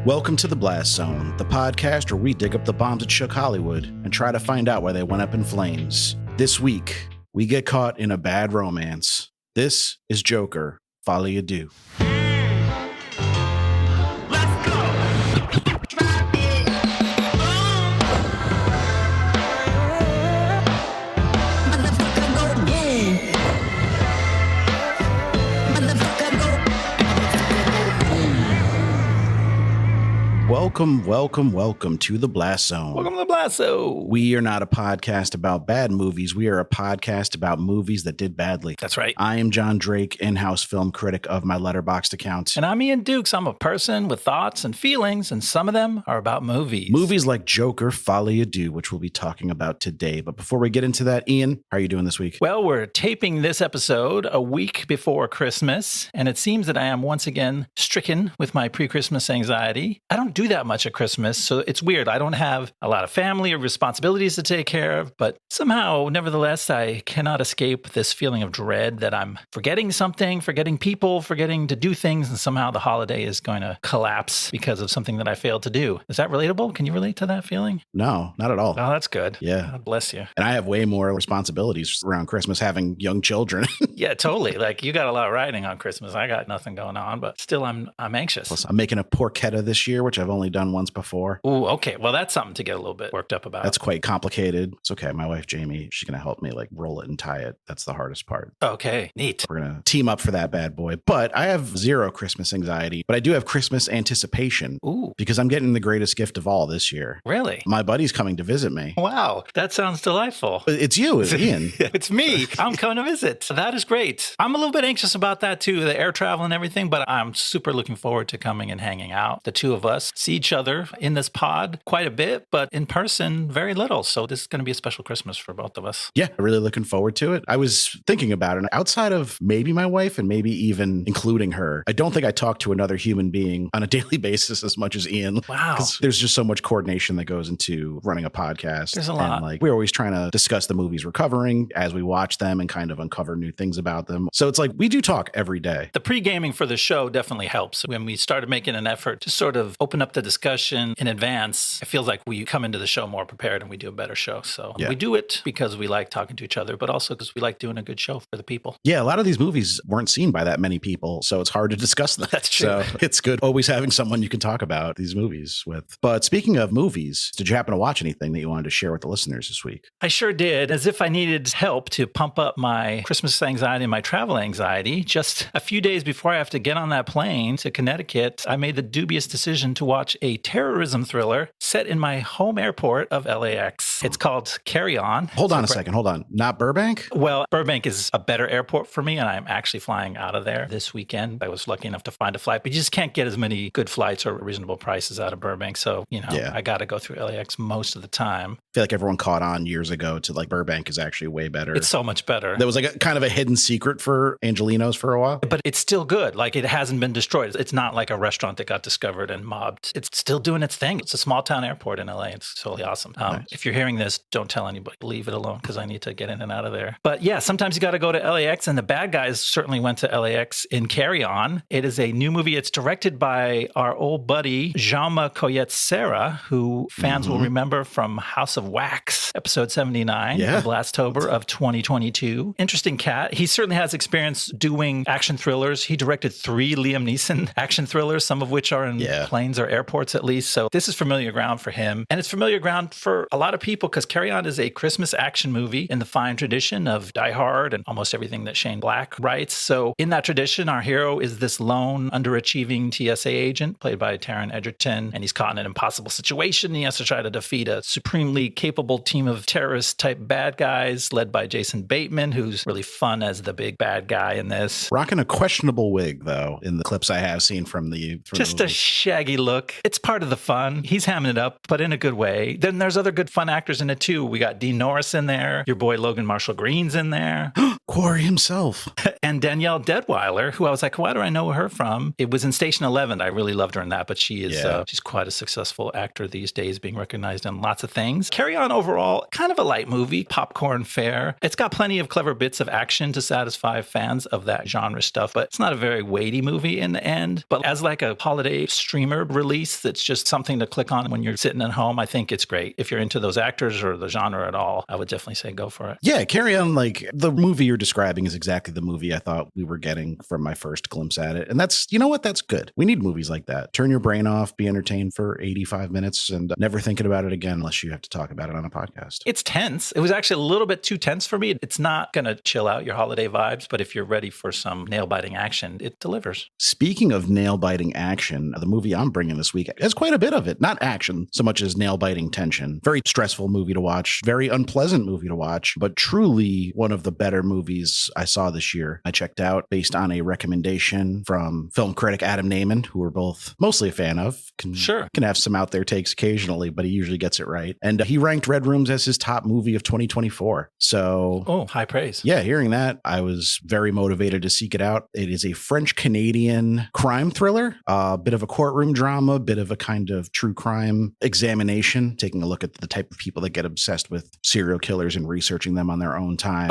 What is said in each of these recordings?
Welcome to The Blast Zone, the podcast where we dig up the bombs that shook Hollywood and try to find out why they went up in flames. This week, we get caught in a bad romance. This is Joker, FOLIE À DEUX. Welcome to The Blast Zone. Welcome to The Blast Zone. We are not a podcast about bad movies. We are a podcast about movies that did badly. That's right. I am Jon Drake, in-house film critic of my Letterboxd account. And I'm Ian Dukes. I'm a person with thoughts and feelings, and some of them are about movies. Movies like Joker, FOLIE À DEUX, which we'll be talking about today. But before we get into that, Ian, how are you doing this week? Well, we're taping this episode a week before Christmas, and it seems that I am once again stricken with my pre-Christmas anxiety. I don't do that much at Christmas, so it's weird. I don't have a lot of family or responsibilities to take care of, but somehow, nevertheless, I cannot escape this feeling of dread that I'm forgetting something, forgetting people, forgetting to do things, and somehow the holiday is going to collapse because of something that I failed to do. Is that relatable? Can you relate to that feeling? No, not at all. Oh, that's good. Yeah. God bless you. And I have way more responsibilities around Christmas, having young children. Yeah, totally. Like, you got a lot riding on Christmas. I got nothing going on, but still I'm anxious. Plus, I'm making a porchetta this year, which I've only done once before. Ooh, okay. Well, that's something to get a little bit worked up about. That's quite complicated. It's okay. My wife, Jamie, she's going to help me like roll it and tie it. That's the hardest part. Okay, neat. We're going to team up for that bad boy. But I have zero Christmas anxiety, but I do have Christmas anticipation. Ooh, Because I'm getting the greatest gift of all this year. really? My buddy's coming to visit me. Wow, that sounds delightful. It's you, it's Ian. It's me. I'm coming to visit. That is great. I'm a little bit anxious about that too, the air travel and everything, but I'm super looking forward to coming and hanging out. The two of us see each other in this pod quite a bit, but in person, very little. So this is going to be a special Christmas for both of us. Yeah, really looking forward to it. I was thinking about it. Outside of maybe my wife and maybe even including her, I don't think I talk to another human being on a daily basis as much as Ian. Wow. Because there's just so much coordination that goes into running a podcast. There's a lot. And like we're always trying to discuss the movies we're covering as we watch them and kind of uncover new things about them. So it's like we do talk every day. The pre-gaming for the show definitely helps. When we started making an effort to sort of open up the discussion in advance, it feels like we come into the show more prepared and we do a better show. So Yeah. we do it because we like talking to each other, but also because we like doing a good show for the people. Yeah, a lot of these movies weren't seen by that many people, so it's hard to discuss them. That's true. So it's good always having someone you can talk about these movies with. But speaking of movies, did you happen to watch anything that you wanted to share with the listeners this week? I sure did. As if I needed help to pump up my Christmas anxiety and my travel anxiety. Just a few days before I have to get on that plane to Connecticut, I made the dubious decision to watch a terrorism thriller set in my home airport of LAX. It's called Carry On. Hold on a second. Hold on. Not Burbank? Well, Burbank is a better airport for me, and I'm actually flying out of there this weekend. I was lucky enough to find a flight, but you just can't get as many good flights or reasonable prices out of Burbank. So, Yeah. I got to go through LAX most of the time. I feel like everyone caught on years ago to like Burbank is actually way better. It's so much better. That was like a kind of a hidden secret for Angelinos for a while. But it's still good. Like, it hasn't been destroyed. It's not like a restaurant that got discovered and mobbed. It's still doing its thing. It's a small town airport in LA. It's totally awesome. Nice. If you're hearing this, don't tell anybody. Leave it alone because I need to get in and out of there. But yeah, sometimes you got to go to LAX, and the bad guys certainly went to LAX in Carry On. It is a new movie. It's directed by our old buddy, Jaume Collet-Serra, who fans will remember from House of Wax, episode 79 of Blastober of 2022. Interesting cat. He certainly has experience doing action thrillers. He directed 3 Liam Neeson action thrillers, some of which are in planes or airports at least. So this is familiar ground for him. And it's familiar ground for a lot of people because Carry On is a Christmas action movie in the fine tradition of Die Hard and almost everything that Shane Black writes. So in that tradition, our hero is this lone, underachieving TSA agent played by Taron Egerton, and he's caught in an impossible situation. He has to try to defeat a supremely capable team of terrorist-type bad guys led by Jason Bateman, who's really fun as the big bad guy in this. Rocking a questionable wig, though, in the clips I have seen from the Just the a shaggy look. It's part of the fun. He's hamming it up, but in a good way. Then there's other good fun actors in it, too. We got Dean Norris in there. Your boy Logan Marshall Green's in there. Quarry himself. And Danielle Deadweiler, who I was like, why do I know her from? It was in Station 11. I really loved her in that, but she is she's quite a successful actor these days, being recognized in lots of things. Carry On overall, kind of a light movie, popcorn fare. It's got plenty of clever bits of action to satisfy fans of that genre stuff, but it's not a very weighty movie in the end. But as like a holiday streamer release that's just something to click on when you're sitting at home, I think it's great. If you're into those actors or the genre at all, I would definitely say go for it. Yeah, Carry On, like the movie you're describing is exactly the movie I thought we were getting from my first glimpse at it. And that's, you know what, that's good. We need movies like that. Turn your brain off, be entertained for 85 minutes and never thinking about it again unless you have to talk about it on a podcast. It's tense. It was actually a little bit too tense for me. It's not going to chill out your holiday vibes, but if you're ready for some nail-biting action, it delivers. Speaking of nail-biting action, the movie I'm bringing this week has quite a bit of it. Not action so much as nail-biting tension. Very stressful movie to watch, very unpleasant movie to watch, but truly one of the better movies I saw this year. I checked out based on a recommendation from film critic Adam Naiman, who we're both mostly a fan of. Can have some out there takes occasionally, but he usually gets it right. And he ranked Red Rooms as his top movie of 2024. So, high praise. Yeah, hearing that, I was very motivated to seek it out. It is a French-Canadian crime thriller, a bit of a courtroom drama, bit of a kind of true crime examination, taking a look at the type of people that get obsessed with serial killers and researching them on their own time.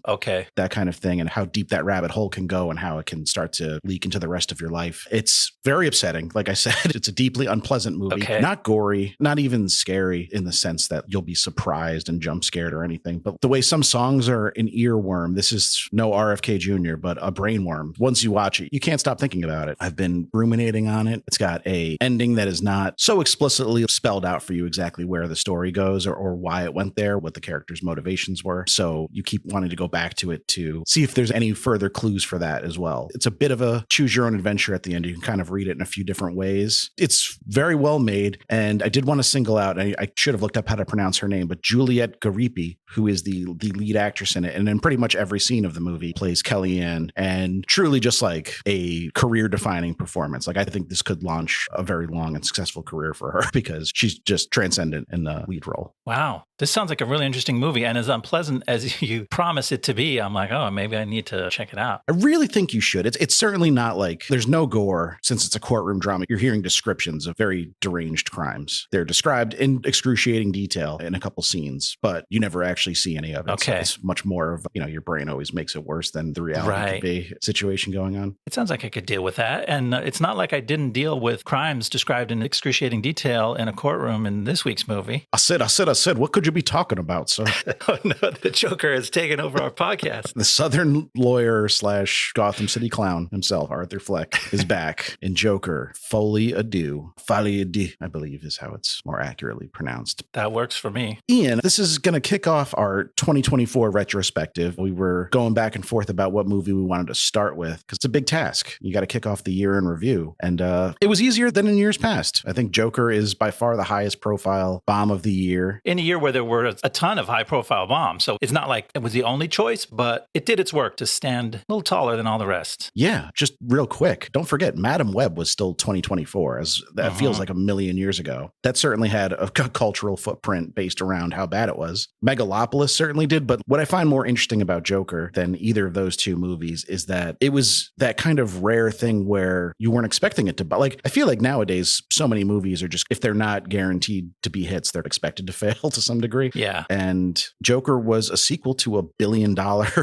Okay. That kind of thing, and how deep that rabbit hole can go and how it can start to leak into the rest of your life. It's very upsetting. Like I said, it's a deeply unpleasant movie. Okay. Not gory, not even scary in the sense that you'll be surprised and jump scared or anything. But the way some songs are an earworm, this is no RFK Jr., but a brainworm. Once you watch it, you can't stop thinking about it. I've been ruminating on it. It's got a ending that is not so explicitly spelled out for you exactly where the story goes or why it went there, what the character's motivations were. So you keep wanting to go back to it to see if there's any further clues for that as well. It's a bit of a choose your own adventure at the end. You can kind of read it in a few different ways. It's very well made. And I did want to single out, I should have looked up how to pronounce her name, but Juliette Garipi, who is the lead actress in it. And in pretty much every scene of the movie plays Kellyanne, and truly just like a career defining performance. Like I think this could launch a very long and successful career for her because she's just transcendent in the lead role. Wow. This sounds like a really interesting movie. And as unpleasant as you promise it to be, I'm like, oh, maybe I need to check it out. I really think you should. It's certainly not like there's no gore since it's a courtroom drama. You're hearing descriptions of very deranged crimes. They're described in excruciating detail in a couple scenes, but you never actually see any of it. Okay. So it's much more of, your brain always makes it worse than the reality could be situation going on. It sounds like I could deal with that. And it's not like I didn't deal with crimes described in excruciating detail in a courtroom in this week's movie. I said, what could you be talking about, sir? Oh no, the Joker has taken over our podcast. The Southern lawyer / Gotham City clown himself, Arthur Fleck, is back in Joker, Folie à Deux. Folie à Deux, I believe is how it's more accurately pronounced. That works for me. Ian, this is going to kick off our 2024 retrospective. We were going back and forth about what movie we wanted to start with because it's a big task. You got to kick off the year in review. And it was easier than in years past. I think Joker is by far the highest profile bomb of the year. In a year where there were a ton of high profile bombs. So it's not like it was the only choice, but it did its work to stand a little taller than all the rest. Yeah, just real quick. Don't forget, Madam Web was still 2024, as that feels like a million years ago. That certainly had a cultural footprint based around how bad it was. Megalopolis certainly did. But what I find more interesting about Joker than either of those two movies is that it was that kind of rare thing where you weren't expecting it to. But like, I feel like nowadays, so many movies are just, if they're not guaranteed to be hits, they're expected to fail to some degree. Yeah. And Joker was a sequel to a $1 billion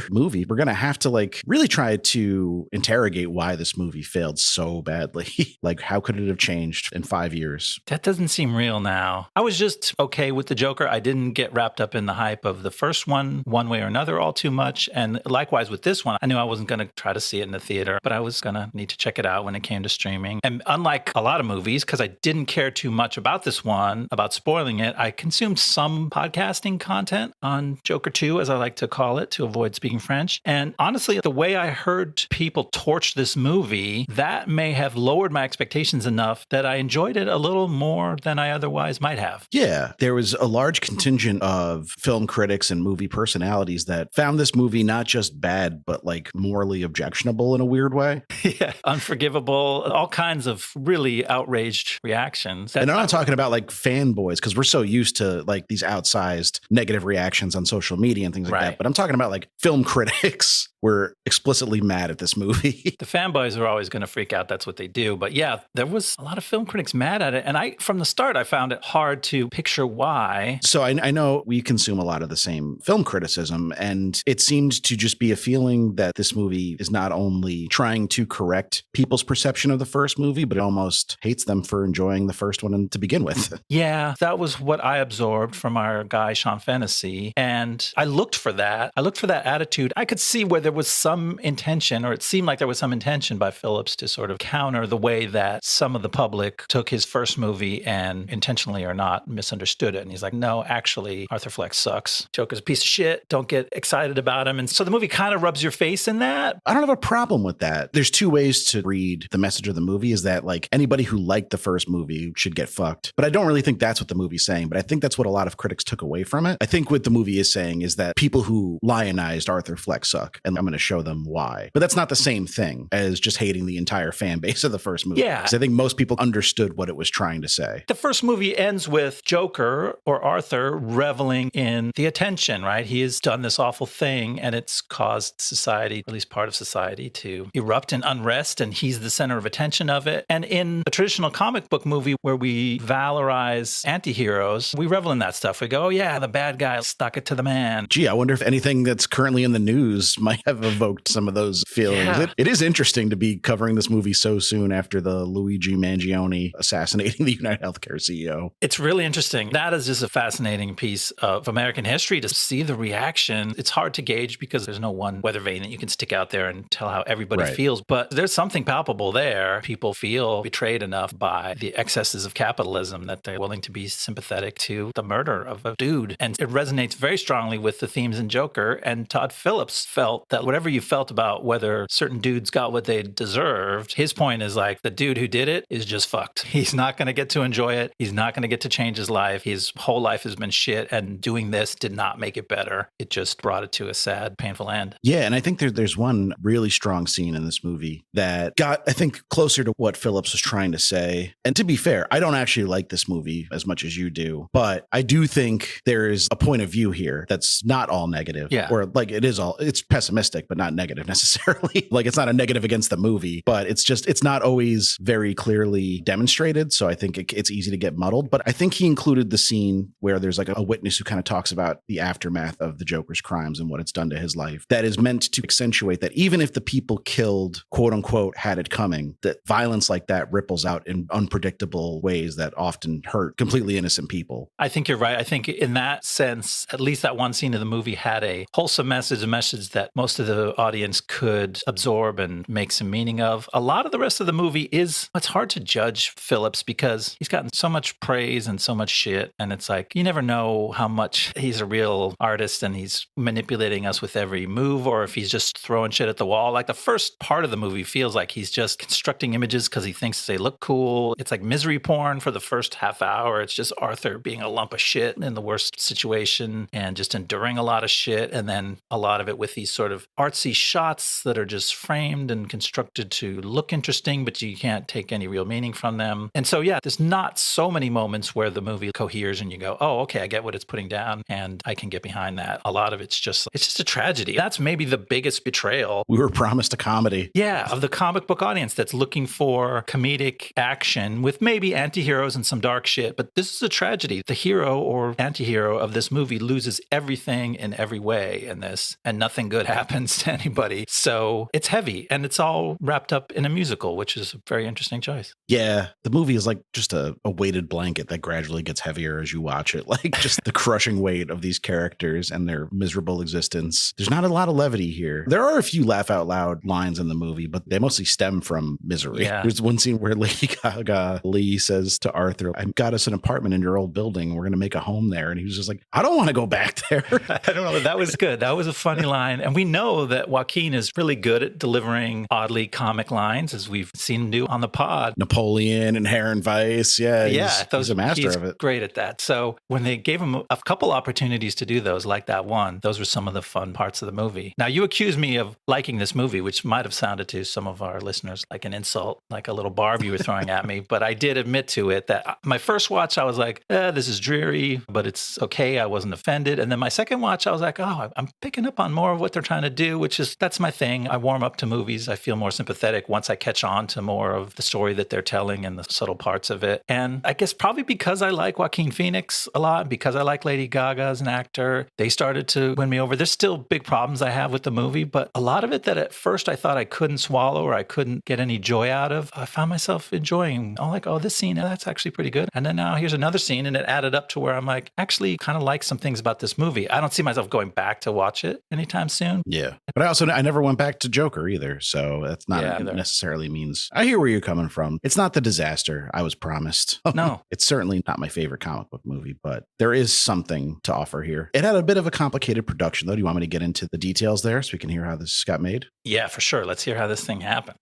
movie. We're going to have to like really try to interrogate why this movie failed so badly. Like, how could it have changed in 5 years? That doesn't seem real now. I was just okay with the Joker. I didn't get wrapped up in the hype of the first one way or another all too much. And likewise with this one, I knew I wasn't going to try to see it in the theater, but I was going to need to check it out when it came to streaming. And unlike a lot of movies, because I didn't care too much about this one, about spoiling it, I consumed some podcasting content on Joker 2, as I like to call it, to avoid speaking French. And honestly, the way I heard people torch this movie, that may have lowered my expectations enough that I enjoyed it a little more than I otherwise might have. Yeah, there was a large contingent of film critics and movie personalities that found this movie not just bad, but like morally objectionable in a weird way. Yeah, unforgivable, all kinds of really outraged reactions. And I'm not talking about like fanboys, because we're so used to like these outside outsized negative reactions on social media and things like Right. that. But I'm talking about like film critics were explicitly mad at this movie. The fanboys are always going to freak out. That's what they do. But yeah, there was a lot of film critics mad at it. And from the start, I found it hard to picture why. So I know we consume a lot of the same film criticism, and it seemed to just be a feeling that this movie is not only trying to correct people's perception of the first movie, but it almost hates them for enjoying the first one to begin with. Yeah, that was what I absorbed from our guy, Sean Fennessy. And I looked for that. I looked for that attitude. I could see where there was some intention, or it seemed like there was some intention by Phillips to sort of counter the way that some of the public took his first movie and intentionally or not misunderstood it. And he's like, no, actually, Arthur Fleck sucks. Joker's a piece of shit. Don't get excited about him. And so the movie kind of rubs your face in that. I don't have a problem with that. There's two ways to read the message of the movie, is that like anybody who liked the first movie should get fucked. But I don't really think that's what the movie's saying. But I think that's what a lot of critics took away from it. I think what the movie is saying is that people who lionized Arthur Fleck suck, and I'm going to show them why. But that's not the same thing as just hating the entire fan base of the first movie. Yeah. 'Cause I think most people understood what it was trying to say. The first movie ends with Joker or Arthur reveling in the attention, right? He has done this awful thing and it's caused society, at least part of society, to erupt in unrest, and he's the center of attention of it. And in a traditional comic book movie where we valorize anti-heroes, we revel in that stuff. We go, oh yeah, the bad guy stuck it to the man. Gee, I wonder if anything that's currently in the news might have evoked some of those feelings. Yeah. It is interesting to be covering this movie so soon after the Luigi Mangione assassinating the United Healthcare CEO. It's really interesting. That is just a fascinating piece of American history to see the reaction. It's hard to gauge because there's no one weather vane that you can stick out there and tell how everybody Right. feels. But there's something palpable there. People feel betrayed enough by the excesses of capitalism that they're willing to be sympathetic to the murder of a dude. And it resonates very strongly with the themes in Joker. And Todd Phillips felt that whatever you felt about whether certain dudes got what they deserved, his point is like, the dude who did it is just fucked. He's not going to get to enjoy it. He's not going to get to change his life. His whole life has been shit, and doing this did not make it better. It just brought it to a sad, painful end. Yeah, and I think there's one really strong scene in this movie that got, I think, closer to what Phillips was trying to say. And to be fair, I don't actually like this movie as much as you do, but I do think there is a point of view here that's not all negative. Yeah. Or like it's pessimistic, but not negative necessarily. Like it's not a negative against the movie, but it's not always very clearly demonstrated. So I think it's easy to get muddled. But I think he included the scene where there's like a witness who kind of talks about the aftermath of the Joker's crimes and what it's done to his life. That is meant to accentuate that even if the people killed, quote unquote, had it coming, that violence like that ripples out in unpredictable ways that often hurt completely innocent people. I think you're right. I think in that sense, at least that one scene of the movie had a wholesome message, a message that most of the audience could absorb and make some meaning of. A lot of the rest of the movie it's hard to judge Phillips because he's gotten so much praise and so much shit. And it's like, you never know how much he's a real artist and he's manipulating us with every move, or if he's just throwing shit at the wall. Like the first part of the movie feels like he's just constructing images because he thinks they look cool. It's like misery porn for the first half hour. It's just Arthur being a lump of shit in the worst situation and just enduring a lot of shit. And then a lot of it with these sort of artsy shots that are just framed and constructed to look interesting, but you can't take any real meaning from them. And so, yeah, there's not so many moments where the movie coheres and you go, oh, okay, I get what it's putting down and I can get behind that. A lot of it's just a tragedy. That's maybe the biggest betrayal. We were promised a comedy. Yeah, of the comic book audience that's looking for comedic action with maybe anti-heroes and some dark shit. But this is a tragedy. The hero or anti-hero of this movie loses everything in every way in this, and nothing good happens to anybody. So it's heavy, and it's all wrapped up in a musical, which is a very interesting choice. Yeah, the movie is like just a weighted blanket that gradually gets heavier as you watch it. Like just the crushing weight of these characters and their miserable existence. There's not a lot of levity here. There are a few laugh out loud lines in the movie, but they mostly stem from misery. Yeah. There's one scene where Lady Gaga, Lee says to Arthur, I got us an apartment in your old building. We're going to make a home there. And he was just like, I don't want to go back there. I don't know. That was good. That was a funny line. And we know know that Joaquin is really good at delivering oddly comic lines, as we've seen him do on the pod. Napoleon and Hair and Vice. Yeah, he's a master of it. Great at that. So when they gave him a couple opportunities to do those, like that one, those were some of the fun parts of the movie. Now, you accused me of liking this movie, which might have sounded to some of our listeners like an insult, like a little barb you were throwing at me. But I did admit to it that my first watch, I was like, this is dreary, but it's okay. I wasn't offended. And then my second watch, I was like, oh, I'm picking up on more of what they're trying to do, which is, that's my thing. I warm up to movies. I feel more sympathetic once I catch on to more of the story that they're telling and the subtle parts of it. And I guess probably because I like Joaquin Phoenix a lot, because I like Lady Gaga as an actor, they started to win me over. There's still big problems I have with the movie, but a lot of it that at first I thought I couldn't swallow or I couldn't get any joy out of, I found myself enjoying. I'm like, oh, this scene, that's actually pretty good. And then now here's another scene, and it added up to where I'm like, actually kind of like some things about this movie. I don't see myself going back to watch it anytime soon. Yeah. But I never went back to Joker either. So that's not necessarily means. I hear where you're coming from. It's not the disaster I was promised. No. It's certainly not my favorite comic book movie, but there is something to offer here. It had a bit of a complicated production, though. Do you want me to get into the details there so we can hear how this got made? Yeah, for sure. Let's hear how this thing happened.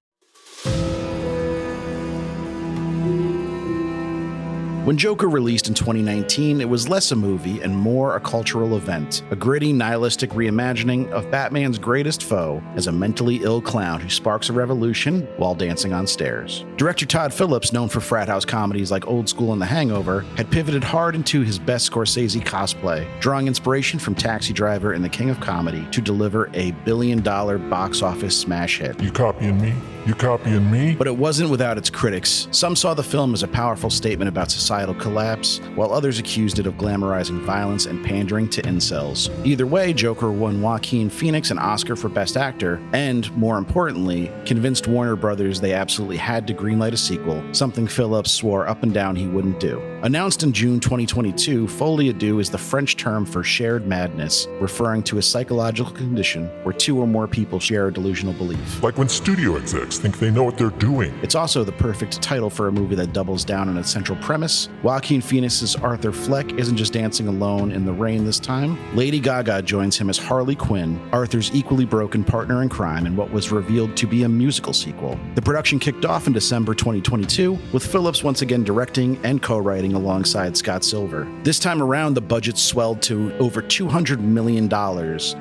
When Joker released in 2019, it was less a movie and more a cultural event, a gritty, nihilistic reimagining of Batman's greatest foe as a mentally ill clown who sparks a revolution while dancing on stairs. Director Todd Phillips, known for frat house comedies like Old School and The Hangover, had pivoted hard into his best Scorsese cosplay, drawing inspiration from Taxi Driver and The King of Comedy to deliver a billion-dollar box office smash hit. You copying me? You copying me? But it wasn't without its critics. Some saw the film as a powerful statement about societal collapse, while others accused it of glamorizing violence and pandering to incels. Either way, Joker won Joaquin Phoenix an Oscar for Best Actor, and, more importantly, convinced Warner Brothers they absolutely had to greenlight a sequel, something Phillips swore up and down he wouldn't do. Announced in June 2022, Folie à Deux is the French term for shared madness, referring to a psychological condition where two or more people share a delusional belief. Like when studio execs think they know what they're doing. It's also the perfect title for a movie that doubles down on its central premise. Joaquin Phoenix's Arthur Fleck isn't just dancing alone in the rain this time. Lady Gaga joins him as Harley Quinn, Arthur's equally broken partner in crime in what was revealed to be a musical sequel. The production kicked off in December 2022, with Phillips once again directing and co-writing alongside Scott Silver. This time around, the budget swelled to over $200 million,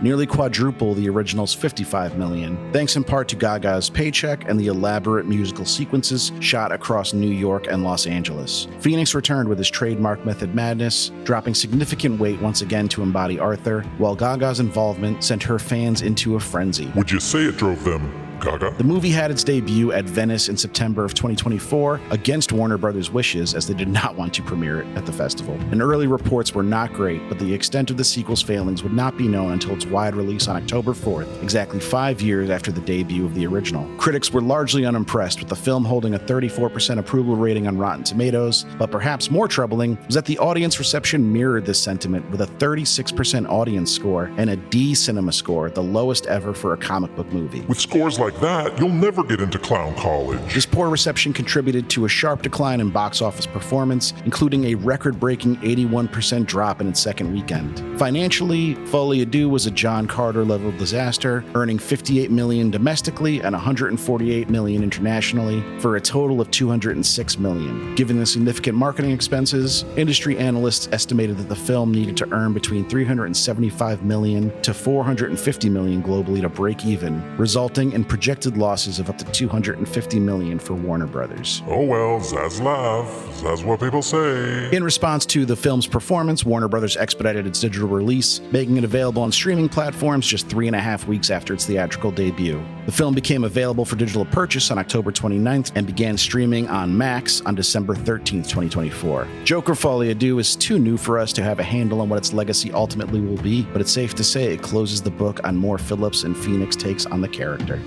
nearly quadruple the original's $55 million, thanks in part to Gaga's paycheck and the elaborate musical sequences shot across New York and Los Angeles. Phoenix returned with his trademark method madness, dropping significant weight once again to embody Arthur, while Gaga's involvement sent her fans into a frenzy. Would you say it drove them, Gaga? The movie had its debut at Venice in September of 2024, against Warner Brothers' wishes, as they did not want to premiere it at the festival. And early reports were not great, but the extent of the sequel's failings would not be known until its wide release on October 4th, exactly 5 years after the debut of the original. Critics were largely unimpressed, with the film holding a 34% approval rating on Rotten Tomatoes, but perhaps more troubling was that the audience reception mirrored this sentiment, with a 36% audience score and a D cinema score, the lowest ever for a comic book movie. With scores like that, you'll never get into clown college. This poor reception contributed to a sharp decline in box office performance, including a record-breaking 81% drop in its second weekend. Financially, Folie à Deux was a John Carter-level disaster, earning $58 million domestically and $148 million internationally, for a total of $206 million. Given the significant marketing expenses, industry analysts estimated that the film needed to earn between $375 million to $450 million globally to break even, resulting in projected losses of up to $250 million for Warner Brothers. Oh well, Zaslav. That's what people say. In response to the film's performance, Warner Brothers expedited its digital release, making it available on streaming platforms just 3.5 weeks after its theatrical debut. The film became available for digital purchase on October 29th and began streaming on Max on December 13th, 2024. Joker Folie à Deux is too new for us to have a handle on what its legacy ultimately will be, but it's safe to say it closes the book on more Phillips and Phoenix takes on the character.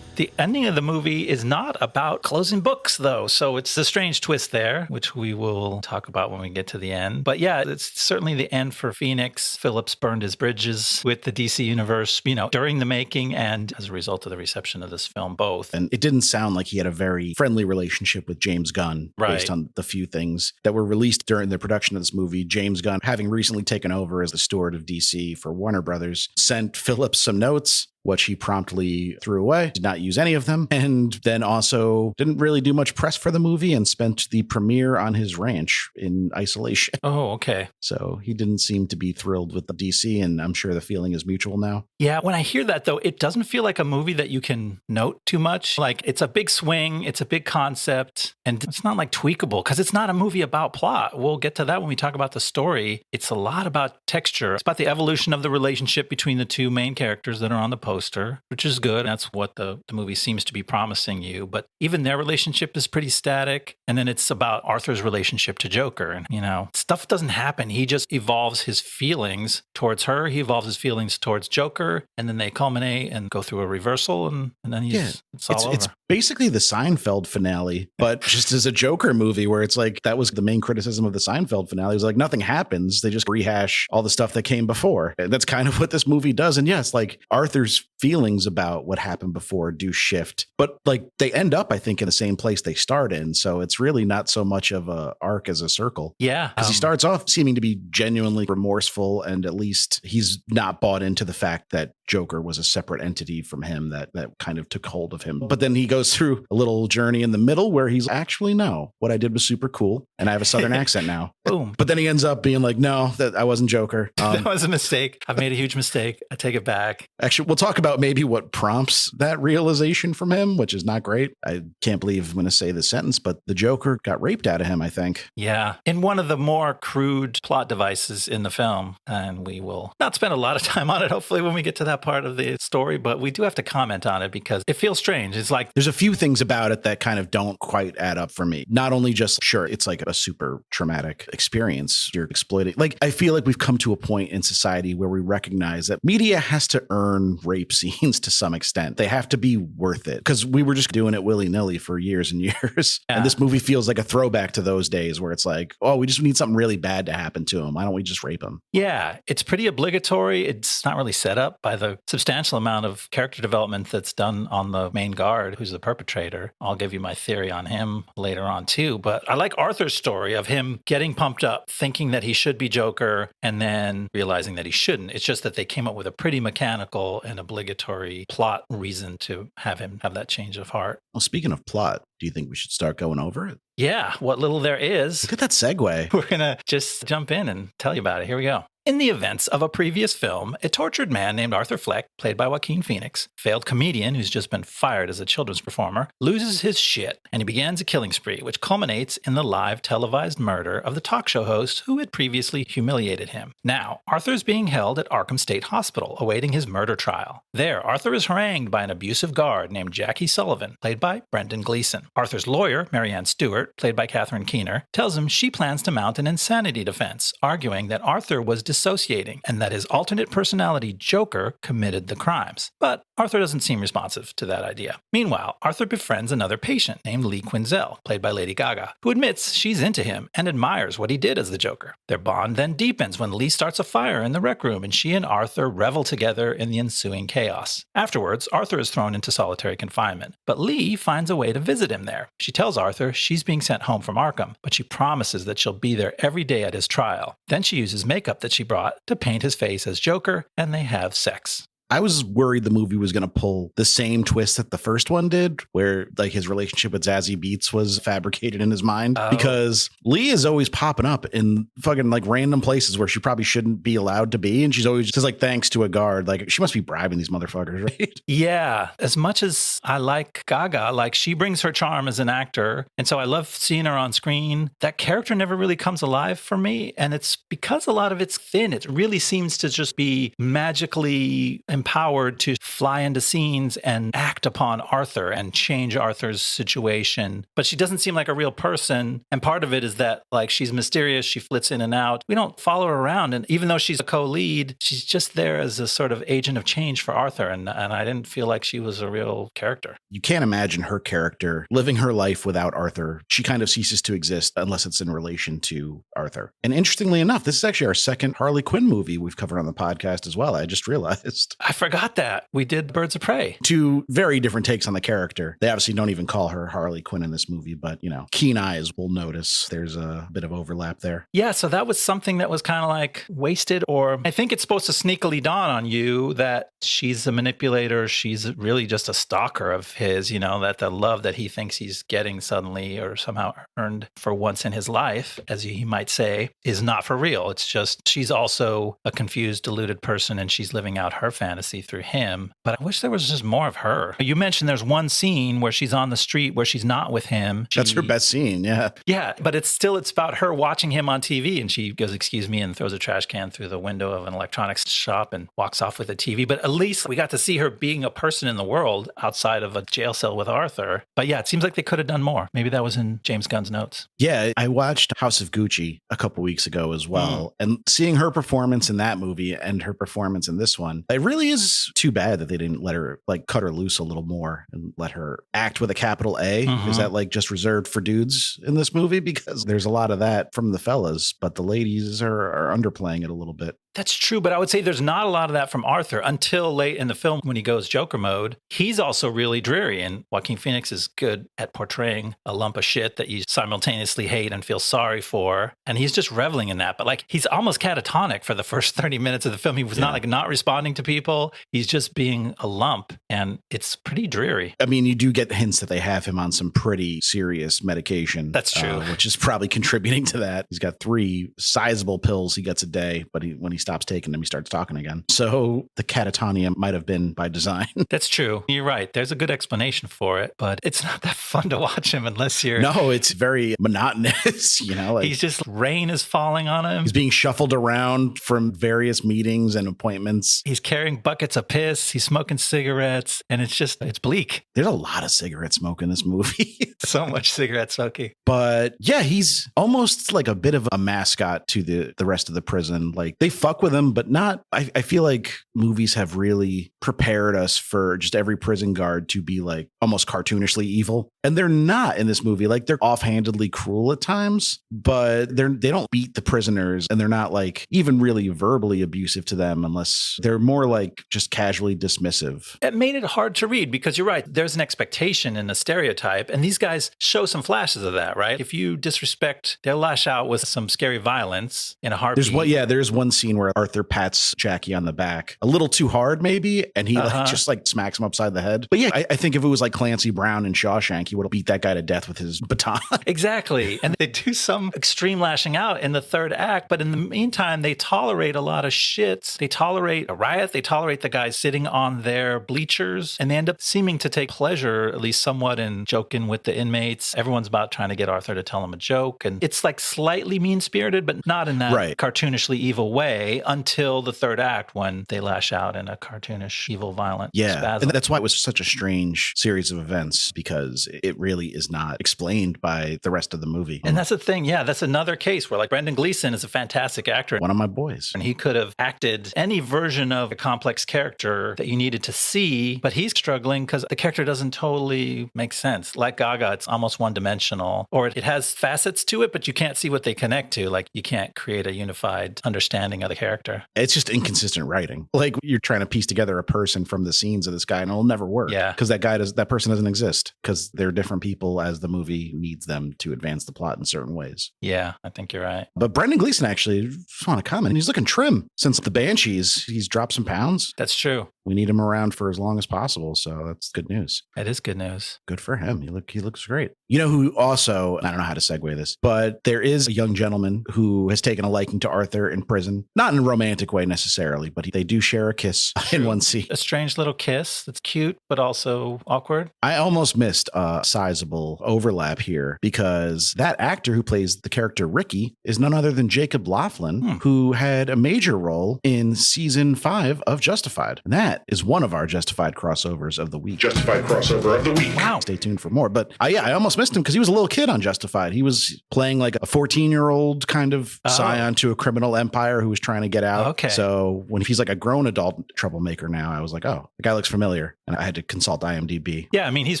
The ending of the movie is not about closing books, though. So it's a strange twist there, which we will talk about when we get to the end. But yeah, it's certainly the end for Phoenix. Phillips burned his bridges with the DC universe, during the making and as a result of the reception of this film, both. And it didn't sound like he had a very friendly relationship with James Gunn, based on the few things that were released during the production of this movie. James Gunn, having recently taken over as the steward of DC for Warner Brothers, sent Phillips some notes, which he promptly threw away, did not use any of them, and then also didn't really do much press for the movie and spent the premiere on his ranch in isolation. Oh, okay. So he didn't seem to be thrilled with the DC, and I'm sure the feeling is mutual now. Yeah, when I hear that, though, it doesn't feel like a movie that you can note too much. Like, it's a big swing, it's a big concept, and it's not like tweakable, because it's not a movie about plot. We'll get to that when we talk about the story. It's a lot about texture. It's about the evolution of the relationship between the two main characters that are on the poster, which is good. That's what the movie seems to be promising you. But even their relationship is pretty static. And then it's about Arthur's relationship to Joker. And, stuff doesn't happen. He just evolves his feelings towards her. He evolves his feelings towards Joker. And then they culminate and go through a reversal. And then it's all over. It's basically the Seinfeld finale, but just as a Joker movie, where it's like, that was the main criticism of the Seinfeld finale. It was like, nothing happens. They just rehash all the stuff that came before. And that's kind of what this movie does. And yes, like, Arthur's feelings about what happened before do shift, but like, they end up, I think, in the same place they start in. So it's really not so much of a arc as a circle. Yeah. Because he starts off seeming to be genuinely remorseful, and at least he's not bought into the fact that Joker was a separate entity from him that kind of took hold of him. But then he goes through a little journey in the middle where he's actually, no, what I did was super cool, and I have a Southern accent now. Boom. But then he ends up being like, no, that I wasn't Joker. That was a mistake. I've made a huge mistake. I take it back. Actually, we'll talk about maybe what prompts that realization from him, which is not great. I can't believe I'm going to say this sentence, but the Joker got raped out of him, I think. Yeah. In one of the more crude plot devices in the film. And we will not spend a lot of time on it, hopefully, when we get to that part of the story, but we do have to comment on it because it feels strange. It's like, there's a few things about it that kind of don't quite add up for me. Not only just, sure, it's like a super traumatic experience you're exploiting. Like, I feel like we've come to a point in society where we recognize that media has to earn rape scenes to some extent. They have to be worth it, because we were just doing it willy-nilly for years and years. Yeah. And this movie feels like a throwback to those days where it's like, oh, we just need something really bad to happen to him. Why don't we just rape him? Yeah, it's pretty obligatory. It's not really set up by the substantial amount of character development that's done on the main guard, who's the perpetrator. I'll give you my theory on him later on too. But I like Arthur's story of him getting pumped up, thinking that he should be Joker, and then realizing that he shouldn't. It's just that they came up with a pretty mechanical and obligatory plot reason to have him have that change of heart. Well, speaking of plot, do you think we should start going over it? Yeah, what little there is. Look at that segue. We're going to just jump in and tell you about it. Here we go. In the events of a previous film, a tortured man named Arthur Fleck, played by Joaquin Phoenix, failed comedian who's just been fired as a children's performer, loses his shit, and he begins a killing spree, which culminates in the live televised murder of the talk show host who had previously humiliated him. Now, Arthur's being held at Arkham State Hospital, awaiting his murder trial. There, Arthur is harangued by an abusive guard named Jackie Sullivan, played by Brendan Gleeson. Arthur's lawyer, Marianne Stewart, played by Catherine Keener, tells him she plans to mount an insanity defense, arguing that Arthur was dissociating and that his alternate personality Joker committed the crimes. But Arthur doesn't seem responsive to that idea. Meanwhile, Arthur befriends another patient named Lee Quinzel, played by Lady Gaga, who admits she's into him and admires what he did as the Joker. Their bond then deepens when Lee starts a fire in the rec room and she and Arthur revel together in the ensuing chaos. Afterwards, Arthur is thrown into solitary confinement, but Lee finds a way to visit him there. She tells Arthur she's being sent home from Arkham, but she promises that she'll be there every day at his trial. Then she uses makeup that she brought to paint his face as Joker, and they have sex. I was worried the movie was going to pull the same twist that the first one did, where like his relationship with Zazie Beetz was fabricated in his mind, because Lee is always popping up in fucking like random places where she probably shouldn't be allowed to be. And she's always just like, thanks to a guard. Like, she must be bribing these motherfuckers, right? Yeah. As much as I like Gaga, like, she brings her charm as an actor. And so I love seeing her on screen. That character never really comes alive for me. And it's because a lot of it's thin. It really seems to just be magically empowered to fly into scenes and act upon Arthur and change Arthur's situation. But she doesn't seem like a real person. And part of it is that, like, she's mysterious. She flits in and out. We don't follow her around. And even though she's a co-lead, she's just there as a sort of agent of change for Arthur. And I didn't feel like she was a real character. You can't imagine her character living her life without Arthur. She kind of ceases to exist unless it's in relation to Arthur. And interestingly enough, this is actually our second Harley Quinn movie we've covered on the podcast as well. I just realized. I forgot that. We did Birds of Prey. Two very different takes on the character. They obviously don't even call her Harley Quinn in this movie, but, you know, keen eyes will notice there's a bit of overlap there. Yeah, so that was something that was kind of like wasted, or I think it's supposed to sneakily dawn on you that she's a manipulator. She's really just a stalker of his, you know, that the love that he thinks he's getting suddenly or somehow earned for once in his life, as he might say, is not for real. It's just she's also a confused, deluded person and she's living out her fantasy through him. But I wish there was just more of her. You mentioned there's one scene where she's on the street where she's not with him. That's her best scene, yeah. Yeah, but it's about her watching him on TV, and she goes, "Excuse me," and throws a trash can through the window of an electronics shop and walks off with a TV. But at least we got to see her being a person in the world outside of a jail cell with Arthur. But yeah, it seems like they could have done more. Maybe that was in James Gunn's notes. Yeah, I watched House of Gucci a couple weeks ago as well. And seeing her performance in that movie and her performance in this one, it really is too bad that they didn't let her, like, cut her loose a little more and let her act with a capital A. Is that like just reserved for dudes in this movie? Because there's a lot of that from the fellas, but the ladies are underplaying it a little bit. That's true, but I would say there's not a lot of that from Arthur until late in the film when he goes Joker mode. He's also really dreary, and Joaquin Phoenix is good at portraying a lump of shit that you simultaneously hate and feel sorry for, and he's just reveling in that. But like, he's almost catatonic for the first 30 minutes of the film. He was not responding to people. He's just being a lump, and it's pretty dreary. I mean, you do get hints that they have him on some pretty serious medication. That's true. Which is probably contributing to that. He's got 3 sizable pills he gets a day, but when he stops taking them, he starts talking again. So the catatonia might have been by design. That's true. You're right. There's a good explanation for it, but it's not that fun to watch him unless you're... No, it's very monotonous, you know? Like, he's just, rain is falling on him. He's being shuffled around from various meetings and appointments. He's carrying buckets of piss. He's smoking cigarettes, and it's bleak. There's a lot of cigarette smoke in this movie. So much cigarette smoking. But yeah, he's almost like a bit of a mascot to the rest of the prison. Like, they fuck with him, but not. I feel like movies have really prepared us for just every prison guard to be like almost cartoonishly evil. And they're not in this movie. Like, they're offhandedly cruel at times, but they don't beat the prisoners, and they're not like even really verbally abusive to them unless they're more like just casually dismissive. It made it hard to read because you're right. There's an expectation and a stereotype, and these guys show some flashes of that, right? If you disrespect, they'll lash out with some scary violence in a heartbeat. There's one scene where Arthur pats Jackie on the back a little too hard, maybe, and he just smacks him upside the head. But yeah, I think if it was like Clancy Brown in Shawshank, he would have beat that guy to death with his baton. Exactly. And they do some extreme lashing out in the third act, but in the meantime, they tolerate a lot of shit. They tolerate a riot. They tolerate the guys sitting on their bleachers, and they end up seeming to take pleasure, at least somewhat, in joking with the inmates. Everyone's about trying to get Arthur to tell him a joke, and it's like slightly mean-spirited, but not in that cartoonishly evil way until the third act when they lash out in a cartoonish, evil, violent spasm. And that's why it was such a strange series of events, because it really is not explained by the rest of the movie. And that's the thing. Yeah, that's another case where, like, Brendan Gleeson is a fantastic actor. One of my boys. And he could have acted any version of a complex character that you needed to see, but he's struggling because the character doesn't totally make sense. Like Gaga, it's almost one-dimensional, or it has facets to it, but you can't see what they connect to. Like, you can't create a unified understanding of the character. It's just inconsistent writing. Like, you're trying to piece together a person from the scenes of this guy, and it'll never work. Yeah. Because that person doesn't exist, because they're different people as the movie needs them to advance the plot in certain ways. Yeah, I think you're right. But Brendan Gleeson, actually, just want to comment, he's looking trim since the Banshees. He's dropped some pounds. That's true. We need him around for as long as possible, so that's good news. That is good news. Good for him. He looks great. You know who also, I don't know how to segue this, but there is a young gentleman who has taken a liking to Arthur in prison. Not in a romantic way necessarily, but they do share a kiss in one scene. A strange little kiss that's cute, but also awkward. I almost missed a sizable overlap here, because that actor who plays the character Ricky is none other than Jacob Laughlin, who had a major role in season 5 of Justified. And that that is one of our Justified crossovers of the week. Justified crossover of the week. Wow. Stay tuned for more. But yeah, I almost missed him because he was a little kid on Justified. He was playing like a 14-year-old kind of scion to a criminal empire who was trying to get out. Okay. So when he's like a grown adult troublemaker now, I was like, oh, the guy looks familiar. And I had to consult IMDb. Yeah, I mean, he's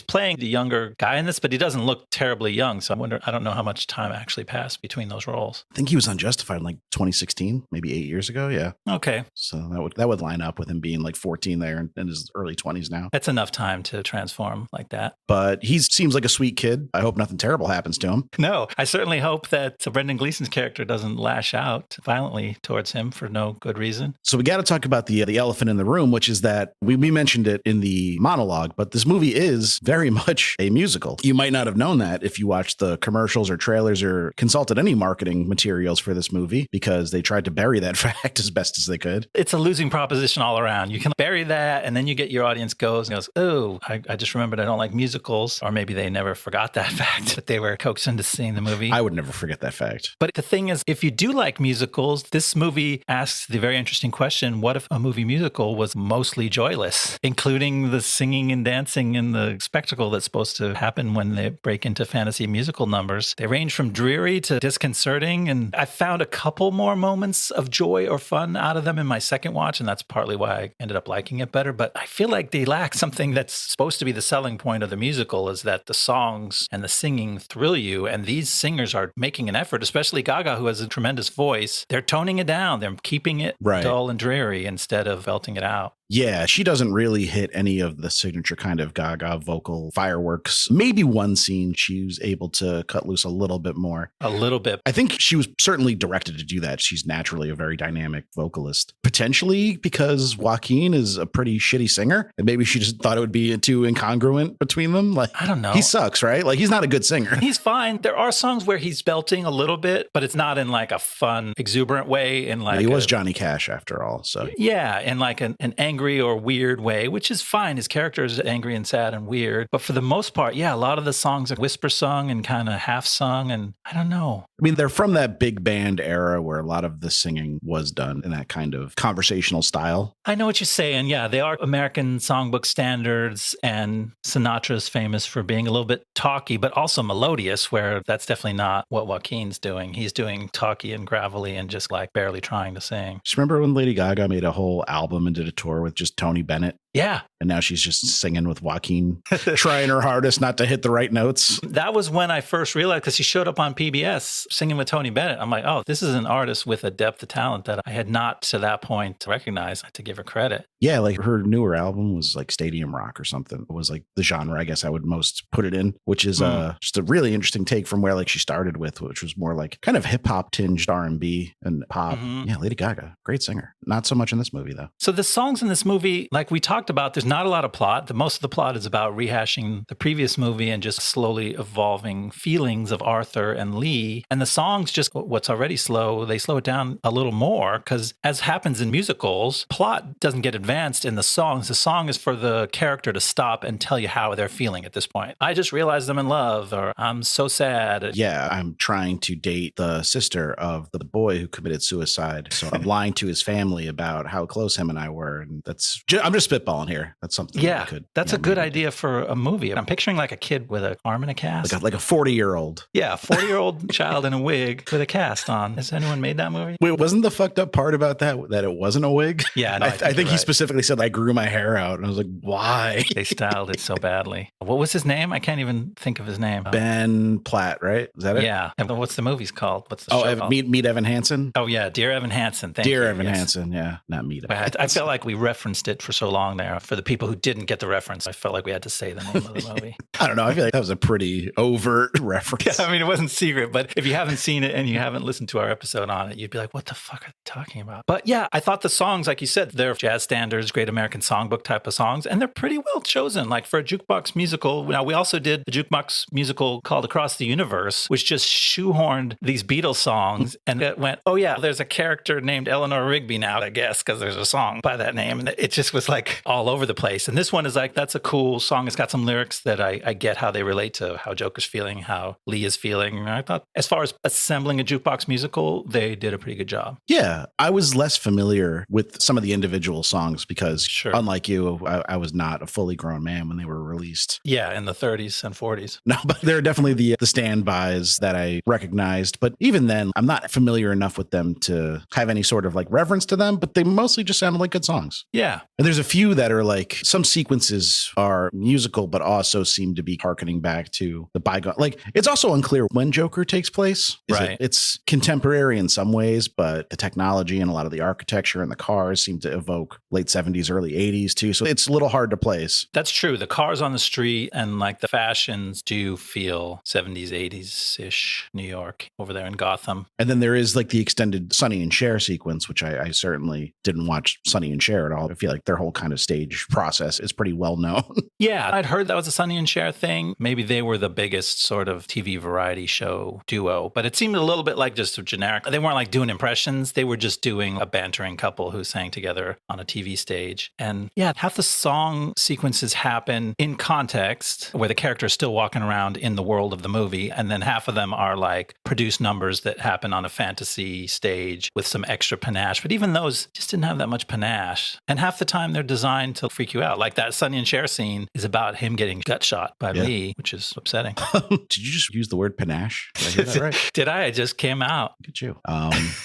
playing the younger guy in this, but he doesn't look terribly young. So I don't know how much time actually passed between those roles. I think he was on Justified in like 2016, maybe 8 years ago. Yeah. Okay. So that would line up with him being like 14 there in his early 20s now. That's enough time to transform like that. But he seems like a sweet kid. I hope nothing terrible happens to him. No, I certainly hope that Brendan Gleeson's character doesn't lash out violently towards him for no good reason. So we got to talk about the elephant in the room, which is that we mentioned it in the monologue, but this movie is very much a musical. You might not have known that if you watched the commercials or trailers or consulted any marketing materials for this movie, because they tried to bury that fact as best as they could. It's a losing proposition all around. You can bury that, and then you get your audience goes, oh, I just remembered I don't like musicals. Or maybe they never forgot that fact that they were coaxed into seeing the movie. I would never forget that fact. But the thing is, if you do like musicals, this movie asks the very interesting question, what if a movie musical was mostly joyless, including the singing and dancing and the spectacle that's supposed to happen when they break into fantasy musical numbers? They range from dreary to disconcerting, and I found a couple more moments of joy or fun out of them in my second watch, and that's partly why I ended up liking it better. But I feel like they lack something that's supposed to be the selling point of the musical, is that the songs and the singing thrill you, and these singers are making an effort, especially Gaga, who has a tremendous voice. They're toning it down. They're keeping it dull and dreary instead of belting it out. Yeah, she doesn't really hit any of the signature kind of Gaga vocal fireworks. Maybe one scene she was able to cut loose a little bit more. A little bit. I think she was certainly directed to do that. She's naturally a very dynamic vocalist. Potentially because Joaquin is a pretty shitty singer, and maybe she just thought it would be too incongruent between them. Like, I don't know. He sucks, right? Like, he's not a good singer. He's fine. There are songs where he's belting a little bit, but it's not in like a fun, exuberant way. In like he was Johnny Cash after all. So yeah, in like an angry or weird way, which is fine. His character is angry and sad and weird. But for the most part, yeah, a lot of the songs are whisper sung and kind of half sung. And I don't know. I mean, they're from that big band era where a lot of the singing was done in that kind of conversational style. I know what you're saying. Yeah, they are American songbook standards, and Sinatra's famous for being a little bit talky, but also melodious, where that's definitely not what Joaquin's doing. He's doing talky and gravelly and just like barely trying to sing. Just remember when Lady Gaga made a whole album and did a tour with just Tony Bennett? Yeah. And now she's just singing with Joaquin, trying her hardest not to hit the right notes. That was when I first realized, because she showed up on PBS singing with Tony Bennett. I'm like, oh, this is an artist with a depth of talent that I had not to that point recognized. I had to give her credit. Yeah, like her newer album was like Stadium Rock or something. It was like the genre I guess I would most put it in, which is just a really interesting take from where like she started with, which was more like kind of hip hop tinged R&B and pop. Yeah, Lady Gaga, great singer. Not so much in this movie though. So the songs in this movie, like we talked about, there's not a lot of plot. Most of the plot is about rehashing the previous movie and just slowly evolving feelings of Arthur and Lee. And the songs, just what's already slow, they slow it down a little more, because as happens in musicals, plot doesn't get advanced in the songs. The song is for the character to stop and tell you how they're feeling at this point. I just realized I'm in love, or I'm so sad. Yeah, I'm trying to date the sister of the boy who committed suicide. So I'm lying to his family about how close him and I were. And I'm just spitballing here. That's something. Yeah, that's a good idea for a movie. I'm picturing like a kid with an arm in a cast. Like a 40-year-old. Yeah, a 40-year-old child in a wig with a cast on. Has anyone made that movie? Wait, wasn't the fucked up part about that it wasn't a wig? Yeah, no, I think he specifically said, I grew my hair out. And I was like, why? They styled it so badly. What was his name? I can't even think of his name. Ben Platt, right? Is that it? Yeah. And what's the movie's called? What's the show called? Meet Evan Hansen? Oh, yeah. Dear Evan Hansen. Dear Evan Hansen, yeah. Not Meet Evan Hansen. I felt like we referenced it for so long there. For the people who didn't get the reference, I felt like we had to say the name of the movie. I don't know. I feel like that was a pretty overt reference. Yeah, I mean, it wasn't secret, but if you haven't seen it and you haven't listened to our episode on it, you'd be like, what the fuck are they talking about? But yeah, I thought the songs, like you said, they're jazz standards, great American songbook type of songs, and they're pretty well chosen. Like for a jukebox musical, now we also did the jukebox musical called Across the Universe, which just shoehorned these Beatles songs, and it went, oh yeah, there's a character named Eleanor Rigby now, I guess, because there's a song by that name. And it just was like all over the place. And this one is like, that's a cool song. It's got some lyrics that I get how they relate to how Joker's feeling, how Lee is feeling. And I thought as far as assembling a jukebox musical, they did a pretty good job. Yeah, I was less familiar with some of the individual songs because unlike you, I was not a fully grown man when they were released. Yeah, in the 30s and 40s. No, but there are definitely the standbys that I recognized. But even then, I'm not familiar enough with them to have any sort of like reverence to them, but they mostly just sounded like good songs. Yeah. And there's a few that are like, some sequences are musical, but also seem to be harkening back to the bygone. Like, it's also unclear when Joker takes place. It's contemporary in some ways, but the technology and a lot of the architecture and the cars seem to evoke late 70s, early 80s too. So it's a little hard to place. That's true. The cars on the street and like the fashions do feel 70s, 80s-ish New York over there in Gotham. And then there is like the extended Sonny and Cher sequence, which I certainly didn't watch Sonny and Cher at all. I feel like their whole kind of stage process is pretty well known. Yeah, I'd heard that was a Sonny and Cher thing. Maybe they were the biggest sort of TV variety show duo, but it seemed a little bit like just a generic. They weren't like doing impressions. They were just doing a bantering couple who sang together on a TV stage. And yeah, half the song sequences happen in context where the character is still walking around in the world of the movie. And then half of them are like produced numbers that happen on a fantasy stage with some extra panache. But even those just didn't have that much panache. And half the time they're designed to freak you out. Like that Sonny and Cher scene is about him getting gut shot by Lee, which is upsetting. Did you just use the word panache? Did I hear that right? Did I? It just came out. Look at you.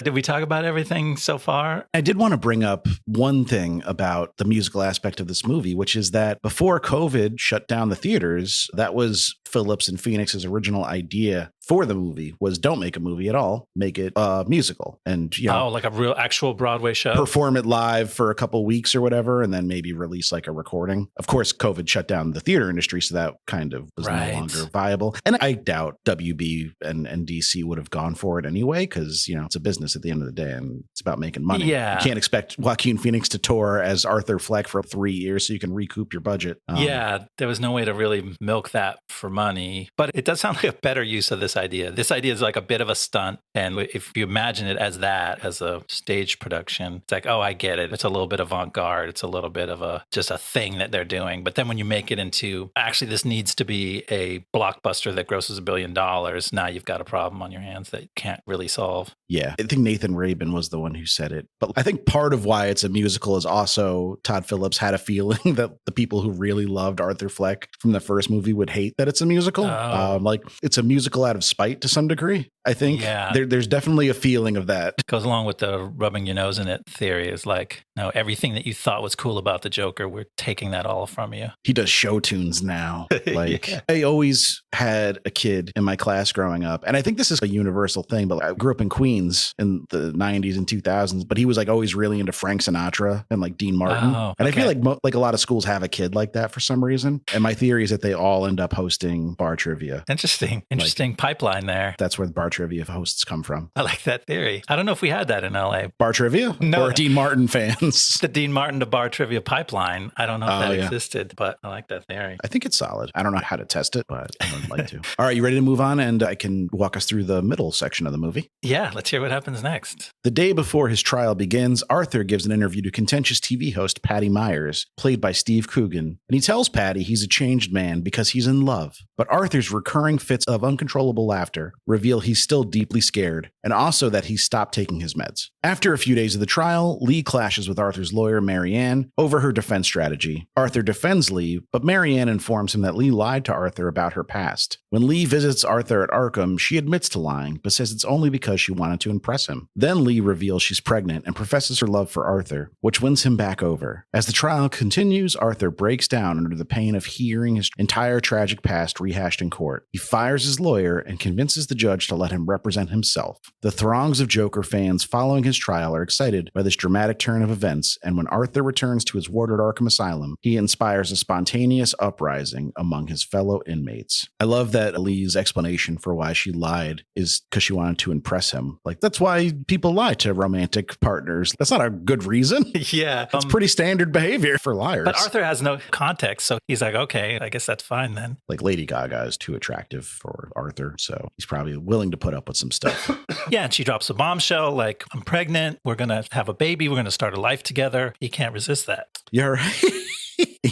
Did we talk about everything so far? I did want to bring up one thing about the musical aspect of this movie, which is that before COVID shut down the theaters, that was Phillips and Phoenix's original idea for the movie was don't make a movie at all, make it a musical. And, you know, like a real actual Broadway show. Perform it live for a couple weeks or whatever, and then maybe release like a recording. Of course, COVID shut down the theater industry, so that kind of was no longer viable. And I doubt WB and DC would have gone for it anyway, because, you know, it's a business at the end of the day and it's about making money. Yeah. You can't expect Joaquin Phoenix to tour as Arthur Fleck for 3 years so you can recoup your budget. Yeah, there was no way to really milk that for money. But it does sound like a better use of this idea. This idea is like a bit of a stunt. And if you imagine it as that, as a stage production, it's like, oh, I get it. It's a little bit avant-garde. It's a little bit of just a thing that they're doing. But then when you make it into, actually, this needs to be a blockbuster that grosses $1 billion, now you've got a problem on your hands that you can't really solve. Yeah, I think Nathan Rabin was the one who said it. But I think part of why it's a musical is also Todd Phillips had a feeling that the people who really loved Arthur Fleck from the first movie would hate that it's a musical. Like it's a musical out of spite to some degree. I think there's definitely a feeling of that. It goes along with the rubbing your nose in it theory. Is like, no, everything that you thought was cool about the Joker, we're taking that all from you. He does show tunes now. Like I always had a kid in my class growing up, and I think this is a universal thing, but I grew up in Queens in the 90s and 2000s, but he was like always really into Frank Sinatra and like Dean Martin. And I feel like a lot of schools have a kid like that for some reason. And my theory is that they all end up hosting bar trivia. Interesting pipeline there. That's where the bar trivia hosts come from. I like that theory. I don't know if we had that in LA. Bar trivia? No. Or Dean Martin fans? The Dean Martin to bar trivia pipeline. I don't know if that existed, but I like that theory. I think it's solid. I don't know how to test it, but I would like to. All right, you ready to move on? And I can walk us through the middle section of the movie. Yeah, let's hear what happens next. The day before his trial begins, Arthur gives an interview to contentious TV host Patty Myers, played by Steve Coogan, and he tells Patty he's a changed man because he's in love. But Arthur's recurring fits of uncontrollable laughter reveal he's still deeply scared, and also that he's stopped taking his meds. After a few days of the trial, Lee clashes with Arthur's lawyer, Marianne, over her defense strategy. Arthur defends Lee, but Marianne informs him that Lee lied to Arthur about her past. When Lee visits Arthur at Arkham, she admits to lying, but says it's only because she wanted to impress him. Then Lee reveals she's pregnant and professes her love for Arthur, which wins him back over. As the trial continues, Arthur breaks down under the pain of hearing his entire tragic past rehashed in court. He fires his lawyer and convinces the judge to let him represent himself. The throngs of Joker fans following his trial are excited by this dramatic turn of events, and when Arthur returns to his ward at Arkham Asylum, he inspires a spontaneous uprising among his fellow inmates. I love that Lee's explanation for why she lied is because she wanted to impress him. Like, that's why people lie to romantic partners. That's not a good reason. Yeah. It's pretty standard behavior for liars. But Arthur has no context, so he's like, okay, I guess that's fine then. Like Lady Gaga is too attractive for Arthur, so he's probably willing to put up with some stuff. Yeah, and she drops a bombshell like, I'm pregnant, we're going to have a baby, we're going to start a life together. He can't resist that. You're right.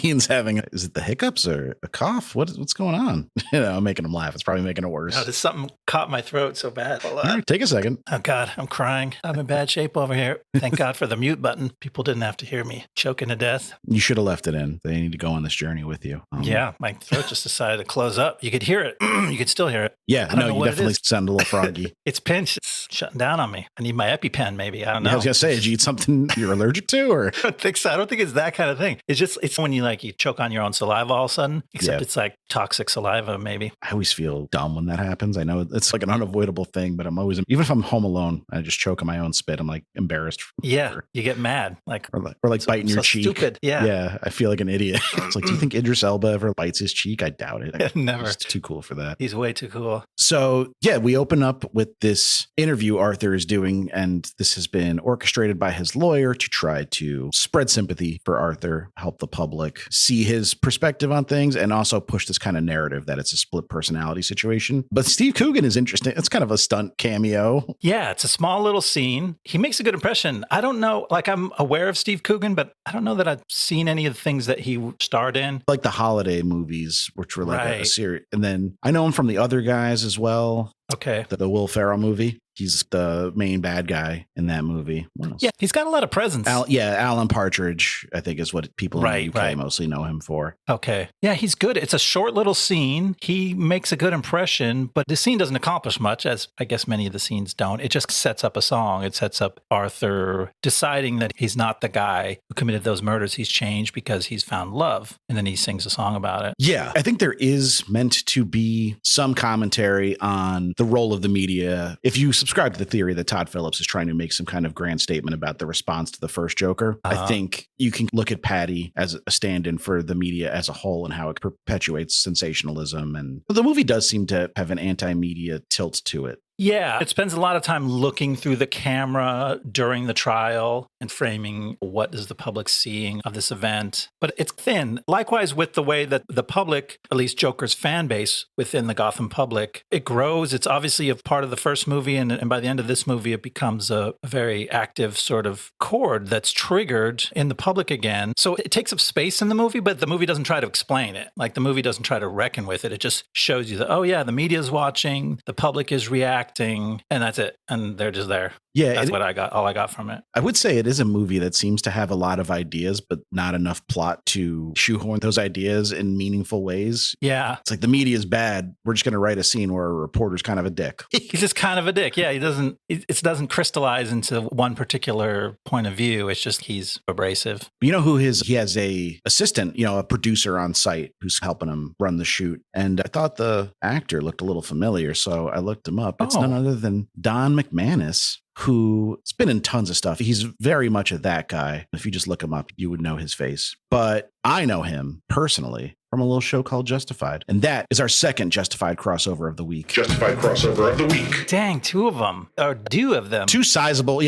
Ian's having, is it the hiccups or a cough? What's going on? I'm making him laugh. It's probably making it worse. Oh, there's something caught my throat so bad. Hold on. All right, take a second. Oh, God, I'm crying. I'm in bad shape over here. Thank God for the mute button. People didn't have to hear me choking to death. You should have left it in. They need to go on this journey with you. Yeah, my throat just decided to close up. You could hear it. You could still hear it. Yeah, no, you definitely sound a little froggy. It's pinched. It's shutting down on me. I need my EpiPen, maybe. I don't know. I was going to say, did you eat something you're allergic to? Or I don't think so. I don't think it's that kind of thing. It's when you choke on your own saliva all of a sudden, except it's like toxic saliva, maybe. I always feel dumb when that happens. I know it's like an unavoidable thing, but I'm always, even if I'm home alone, I just choke on my own spit. I'm like embarrassed. Yeah, you get mad. Or biting your cheek. Stupid. Yeah. Yeah, I feel like an idiot. It's like, do you think Idris Elba ever bites his cheek? I doubt it. Never. He's too cool for that. He's way too cool. So, yeah, we open up with this interview Arthur is doing, and this has been orchestrated by his lawyer to try to spread sympathy for Arthur, help the public see his perspective on things, and also push this kind of narrative that it's a split personality situation. But Steve Coogan is interesting. It's kind of a stunt cameo. Yeah, it's a small little scene. He makes a good impression. I don't know, I'm aware of Steve Coogan, but I don't know that I've seen any of the things that he starred in. Like the holiday movies, which were like a series. And then I know him from The Other Guys as well. Okay. The Will Ferrell movie. He's the main bad guy in that movie. Yeah, he's got a lot of presence. Alan Partridge, I think, is what people in the UK mostly know him for. Okay. Yeah, he's good. It's a short little scene. He makes a good impression, but the scene doesn't accomplish much, as I guess many of the scenes don't. It just sets up a song. It sets up Arthur deciding that he's not the guy who committed those murders. He's changed because he's found love, and then he sings a song about it. Yeah, I think there is meant to be some commentary on the role of the media. If you subscribe to the theory that Todd Phillips is trying to make some kind of grand statement about the response to the first Joker, I think you can look at Patty as a stand-in for the media as a whole and how it perpetuates sensationalism. And the movie does seem to have an anti-media tilt to it. Yeah, it spends a lot of time looking through the camera during the trial and framing what is the public seeing of this event. But it's thin. Likewise with the way that the public, at least Joker's fan base within the Gotham public, it grows. It's obviously a part of the first movie. And by the end of this movie, it becomes a very active sort of chord that's triggered in the public again. So it takes up space in the movie, but the movie doesn't try to explain it. Like the movie doesn't try to reckon with it. It just shows you that, oh yeah, the media is watching, the public is reacting. And that's it. And they're just there. Yeah, that's what I got. All I got from it. I would say it is a movie that seems to have a lot of ideas, but not enough plot to shoehorn those ideas in meaningful ways. Yeah. It's like the media is bad. We're just going to write a scene where a reporter's kind of a dick. He's just kind of a dick. Yeah. It doesn't crystallize into one particular point of view. It's just he's abrasive. You know who he has a assistant, a producer on site who's helping him run the shoot. And I thought the actor looked a little familiar. So I looked him up. It's none other than Don McManus, who's been in tons of stuff. He's very much that guy. If you just look him up, you would know his face. But I know him personally from a little show called Justified. And that is our second Justified crossover of the week. Justified crossover of the week. Dang, two of them. Or two of them. Two sizable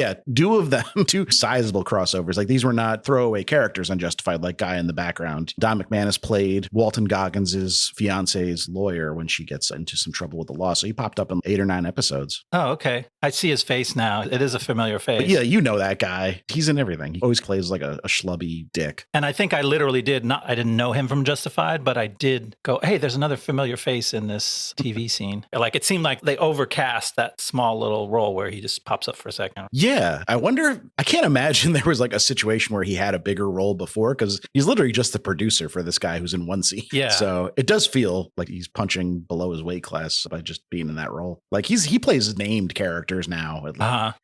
crossovers. Like these were not throwaway characters on Justified, like Guy in the background. Don McManus played Walton Goggins' fiance's lawyer when she gets into some trouble with the law. So he popped up in 8 or 9 episodes. Oh, okay. I see his face now. It is a familiar face. But yeah, you know that guy. He's in everything. He always plays like a schlubby dick. And I think I literally I didn't know him from Justified, but I did go, hey, there's another familiar face in this TV scene. Like it seemed like they overcast that small little role where he just pops up for a second. Yeah. I can't imagine there was like a situation where he had a bigger role before, because he's literally just the producer for this guy who's in one scene. Yeah. So it does feel like he's punching below his weight class by just being in that role. Like he plays named characters now.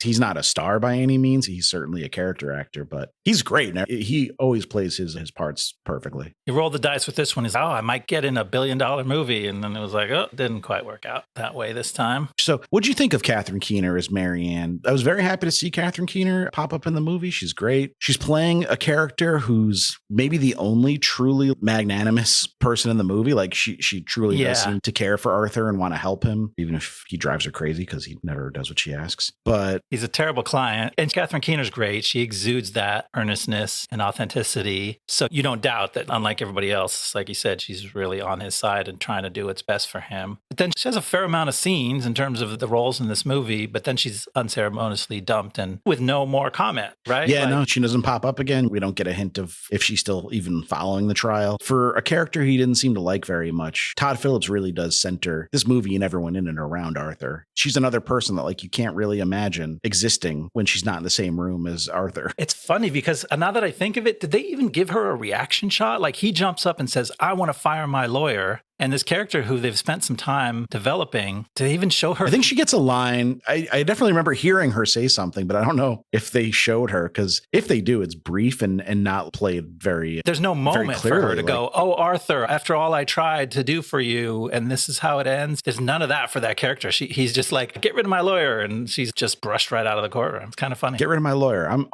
He's not a star by any means. He's certainly a character actor, but he's great. He always plays his parts perfectly. He rolled the dice with this one. He's I might get in $1 billion movie. And then it was like, it didn't quite work out that way this time. So what'd you think of Catherine Keener as Marianne? I was very happy to see Catherine Keener pop up in the movie. She's great. She's playing a character who's maybe the only truly magnanimous person in the movie. Like she truly does seem to care for Arthur and want to help him, even if he drives her crazy because he never does what she asks. But he's a terrible client. And Catherine Keener's great. She exudes that earnestness and authenticity. So you don't doubt that, unlike everybody else, it's like like you said, she's really on his side and trying to do what's best for him. But then she has a fair amount of scenes in terms of the roles in this movie, but then she's unceremoniously dumped and with no more comment, right? Yeah, no, she doesn't pop up again. We don't get a hint of if she's still even following the trial. For a character he didn't seem to like very much, Todd Phillips really does center this movie and everyone in and around Arthur. She's another person that like you can't really imagine existing when she's not in the same room as Arthur. It's funny because now that I think of it, did they even give her a reaction shot? Like he jumps up and says, I want to fire my lawyer. And this character who they've spent some time developing, did they even show her? I think she gets a line. I definitely remember hearing her say something, but I don't know if they showed her, because if they do, it's brief and not played very. There's no moment clearly, for her to go, oh, Arthur, after all I tried to do for you, and this is how it ends. There's none of that for that character. He's just like, get rid of my lawyer. And she's just brushed right out of the courtroom. It's kind of funny. Get rid of my lawyer. I'm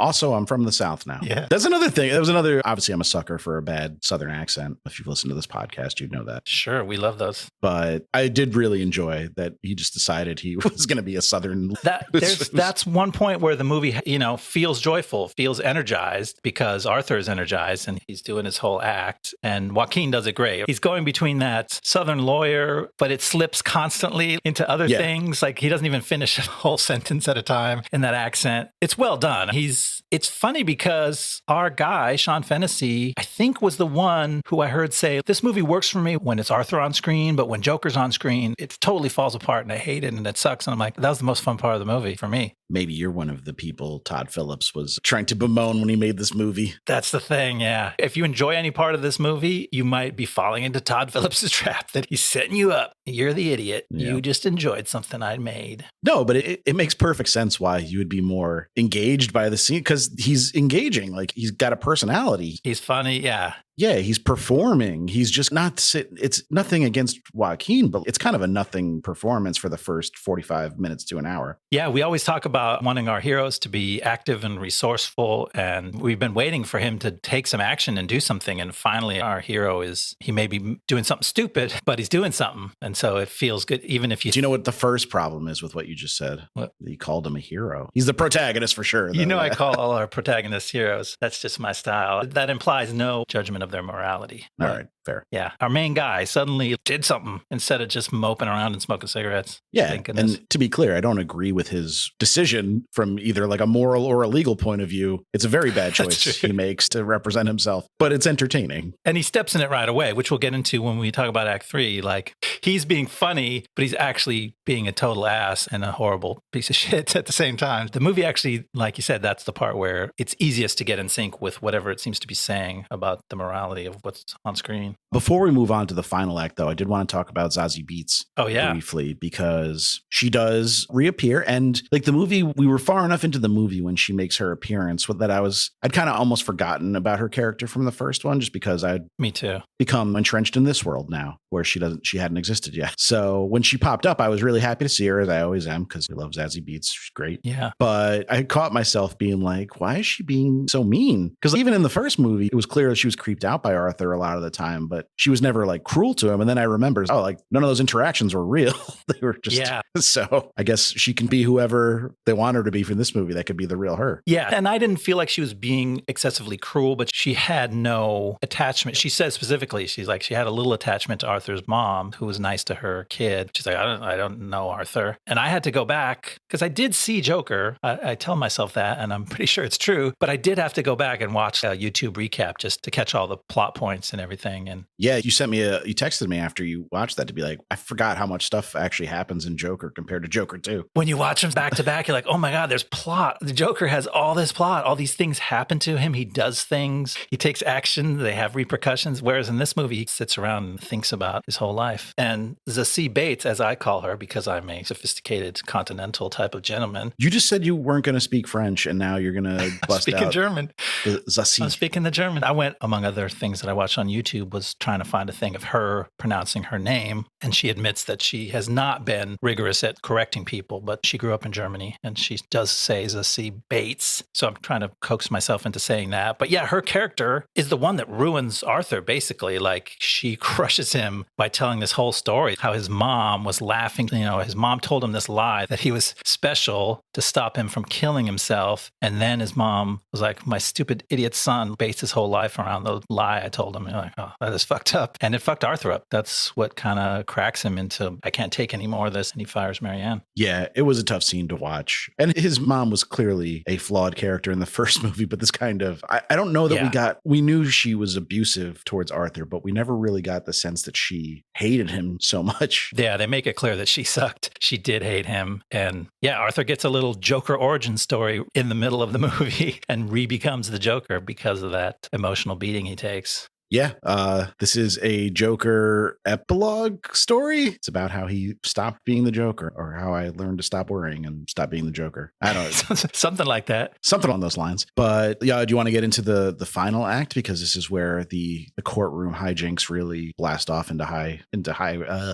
from the South now. Yeah. That's another thing. That was another, obviously I'm a sucker for a bad Southern accent. If you've listened to this podcast, you'd know that. Sure. We love those. But I did really enjoy that he just decided he was going to be a Southern. That's one point where the movie, feels joyful, feels energized because Arthur is energized and he's doing his whole act. And Joaquin does it great. He's going between that Southern lawyer, but it slips constantly into other things. Like he doesn't even finish a whole sentence at a time in that accent. It's well done. It's funny because our guy, Sean Fennessy, I think was the one who I heard say, this movie works for me when it's Arthur on screen, but when Joker's on screen, it totally falls apart and I hate it and it sucks. And I'm like, that was the most fun part of the movie for me. Maybe you're one of the people Todd Phillips was trying to bemoan when he made this movie. That's the thing, yeah. If you enjoy any part of this movie, you might be falling into Todd Phillips' trap that he's setting you up. You're the idiot. Yeah. You just enjoyed something I made. No, but it makes perfect sense why you would be more engaged by the scene, because he's engaging. Like he's got a personality. He's funny, yeah. Yeah, he's performing. He's just not sitting. It's nothing against Joaquin, but it's kind of a nothing performance for the first 45 minutes to an hour. Yeah, we always talk about wanting our heroes to be active and resourceful. And we've been waiting for him to take some action and do something. And finally, our hero he may be doing something stupid, but he's doing something. And so it feels good, even if you... Do you know what the first problem is with what you just said? What? You called him a hero. He's the protagonist for sure, though. I call all our protagonists heroes. That's just my style. That implies no judgment of their morality. All right, fair. Yeah. Our main guy suddenly did something instead of just moping around and smoking cigarettes. Yeah. And to be clear, I don't agree with his decision from either like a moral or a legal point of view. It's a very bad choice he makes to represent himself, but it's entertaining. And he steps in it right away, which we'll get into when we talk about Act 3. Like he's being funny, but he's actually being a total ass and a horrible piece of shit at the same time. The movie actually, like you said, that's the part where it's easiest to get in sync with whatever it seems to be saying about the morality of what's on screen. Before we move on to the final act, though, I did want to talk about Zazie Beetz briefly, because she does reappear. And like the movie, we were far enough into the movie when she makes her appearance that I'd kind of almost forgotten about her character from the first one, just because Me too. become entrenched in this world now where she hadn't existed yet. So when she popped up, I was really happy to see her, as I always am, because I love Zazie Beetz. She's great. Yeah. But I caught myself being like, why is she being so mean? Because even in the first movie, it was clear that she was creeped out by Arthur a lot of the time, but she was never like cruel to him. And then I remember, like none of those interactions were real. They were just, so I guess she can be whoever they want her to be for this movie. That could be the real her. Yeah. And I didn't feel like she was being excessively cruel, but she had no attachment. She says specifically, she's like, she had a little attachment to Arthur's mom, who was nice to her kid. She's like, I don't know Arthur. And I had to go back because I did see Joker. I tell myself that, and I'm pretty sure it's true, but I did have to go back and watch a YouTube recap just to catch all the plot points and everything. And yeah, you texted me after you watched that to be like, I forgot how much stuff actually happens in Joker compared to Joker 2. When you watch them back to back, you're like, oh my God, there's plot. The Joker has all this plot. All these things happen to him. He does things. He takes action. They have repercussions. Whereas in this movie, he sits around and thinks about his whole life. And Zazie Beetz, as I call her, because I'm a sophisticated continental type of gentleman. You just said you weren't going to speak French, and now you're going to bust out German. Zazie. I'm speaking the German. I went, among other things that I watched on YouTube, was trying to find a thing of her pronouncing her name. And she admits that she has not been rigorous at correcting people, but she grew up in Germany and she does say Zazie Beetz. So I'm trying to coax myself into saying that. But yeah, her character is the one that ruins Arthur, basically. Like she crushes him by telling this whole story, how his mom was laughing. His mom told him this lie that he was special to stop him from killing himself. And then his mom was like, my stupid stupid idiot son based his whole life around the lie I told him. You're like, oh, that is fucked up. And it fucked Arthur up. That's what kind of cracks him into, I can't take any more of this. And he fires Marianne. Yeah, it was a tough scene to watch. And his mom was clearly a flawed character in the first movie, but this kind of, I don't know that we knew she was abusive towards Arthur, but we never really got the sense that she hated him so much. Yeah, they make it clear that she sucked. She did hate him. And yeah, Arthur gets a little Joker origin story in the middle of the movie and re-becomes the Joker because of that emotional beating he takes. Yeah, this is a Joker epilogue story. It's about how he stopped being the Joker, or how I learned to stop worrying and stop being the Joker. I don't know. Something like that. Something on those lines. But yeah, do you want to get into the final act? Because this is where the courtroom hijinks really blast off into high,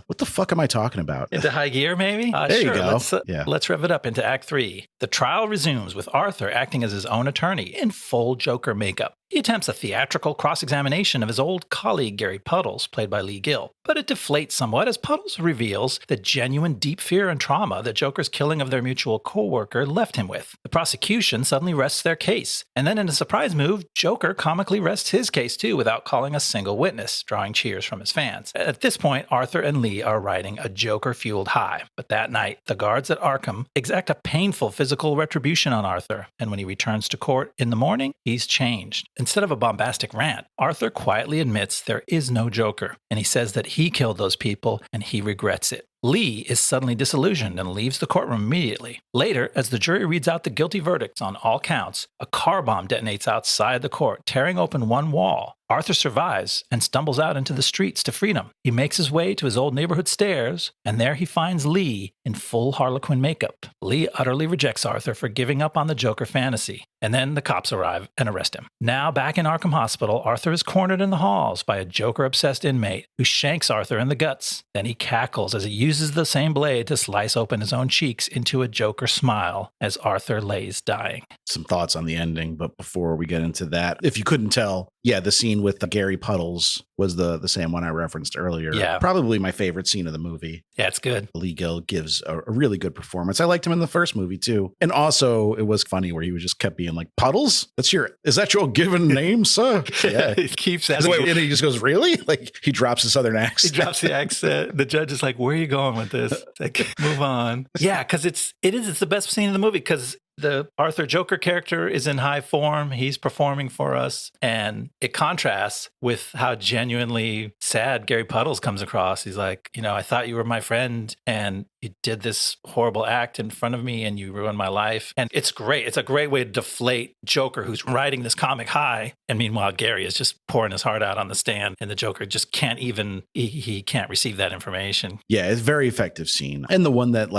what the fuck am I talking about? Into high gear, maybe? There you go. Let's rev it up into Act 3. The trial resumes with Arthur acting as his own attorney in full Joker makeup. He attempts a theatrical cross-examination of his old colleague Gary Puddles, played by Lee Gill. But it deflates somewhat as Puddles reveals the genuine deep fear and trauma that Joker's killing of their mutual co-worker left him with. The prosecution suddenly rests their case. And then in a surprise move, Joker comically rests his case too without calling a single witness, drawing cheers from his fans. At this point, Arthur and Lee are riding a Joker-fueled high. But that night, the guards at Arkham exact a painful physical retribution on Arthur. And when he returns to court in the morning, he's changed. Instead of a bombastic rant, Arthur quietly admits there is no Joker, and he says that he killed those people and he regrets it. Lee is suddenly disillusioned and leaves the courtroom immediately. Later, as the jury reads out the guilty verdicts on all counts, a car bomb detonates outside the court, tearing open one wall. Arthur survives and stumbles out into the streets to freedom. He makes his way to his old neighborhood stairs, and there he finds Lee in full Harlequin makeup. Lee utterly rejects Arthur for giving up on the Joker fantasy, and then the cops arrive and arrest him. Now, back in Arkham Hospital, Arthur is cornered in the halls by a Joker-obsessed inmate who shanks Arthur in the guts. Then he cackles as he uses the same blade to slice open his own cheeks into a Joker smile as Arthur lays dying. Some thoughts on the ending, but before we get into that, if you couldn't tell, yeah, the scene with the Gary Puddles was the same one I referenced earlier. Yeah. Probably my favorite scene of the movie. Yeah, it's good. Lee Gill gives a really good performance. I liked him in the first movie too. And also it was funny where he was just kept being like, Puddles? Is that your given name, sir? Yeah. He keeps asking. And he just goes, really? Like he drops the southern accent. He drops the accent. The judge is like, where are you going with this? Like, move on. Yeah, because it's the best scene in the movie because the Arthur Joker character is in high form. He's performing for us. And it contrasts with how genuinely sad Gary Puddles comes across. He's like, I thought you were my friend and you did this horrible act in front of me and you ruined my life. And it's great. It's a great way to deflate Joker, who's riding this comic high. And meanwhile, Gary is just pouring his heart out on the stand and the Joker just can't even, he can't receive that information. Yeah, it's a very effective scene. And the one that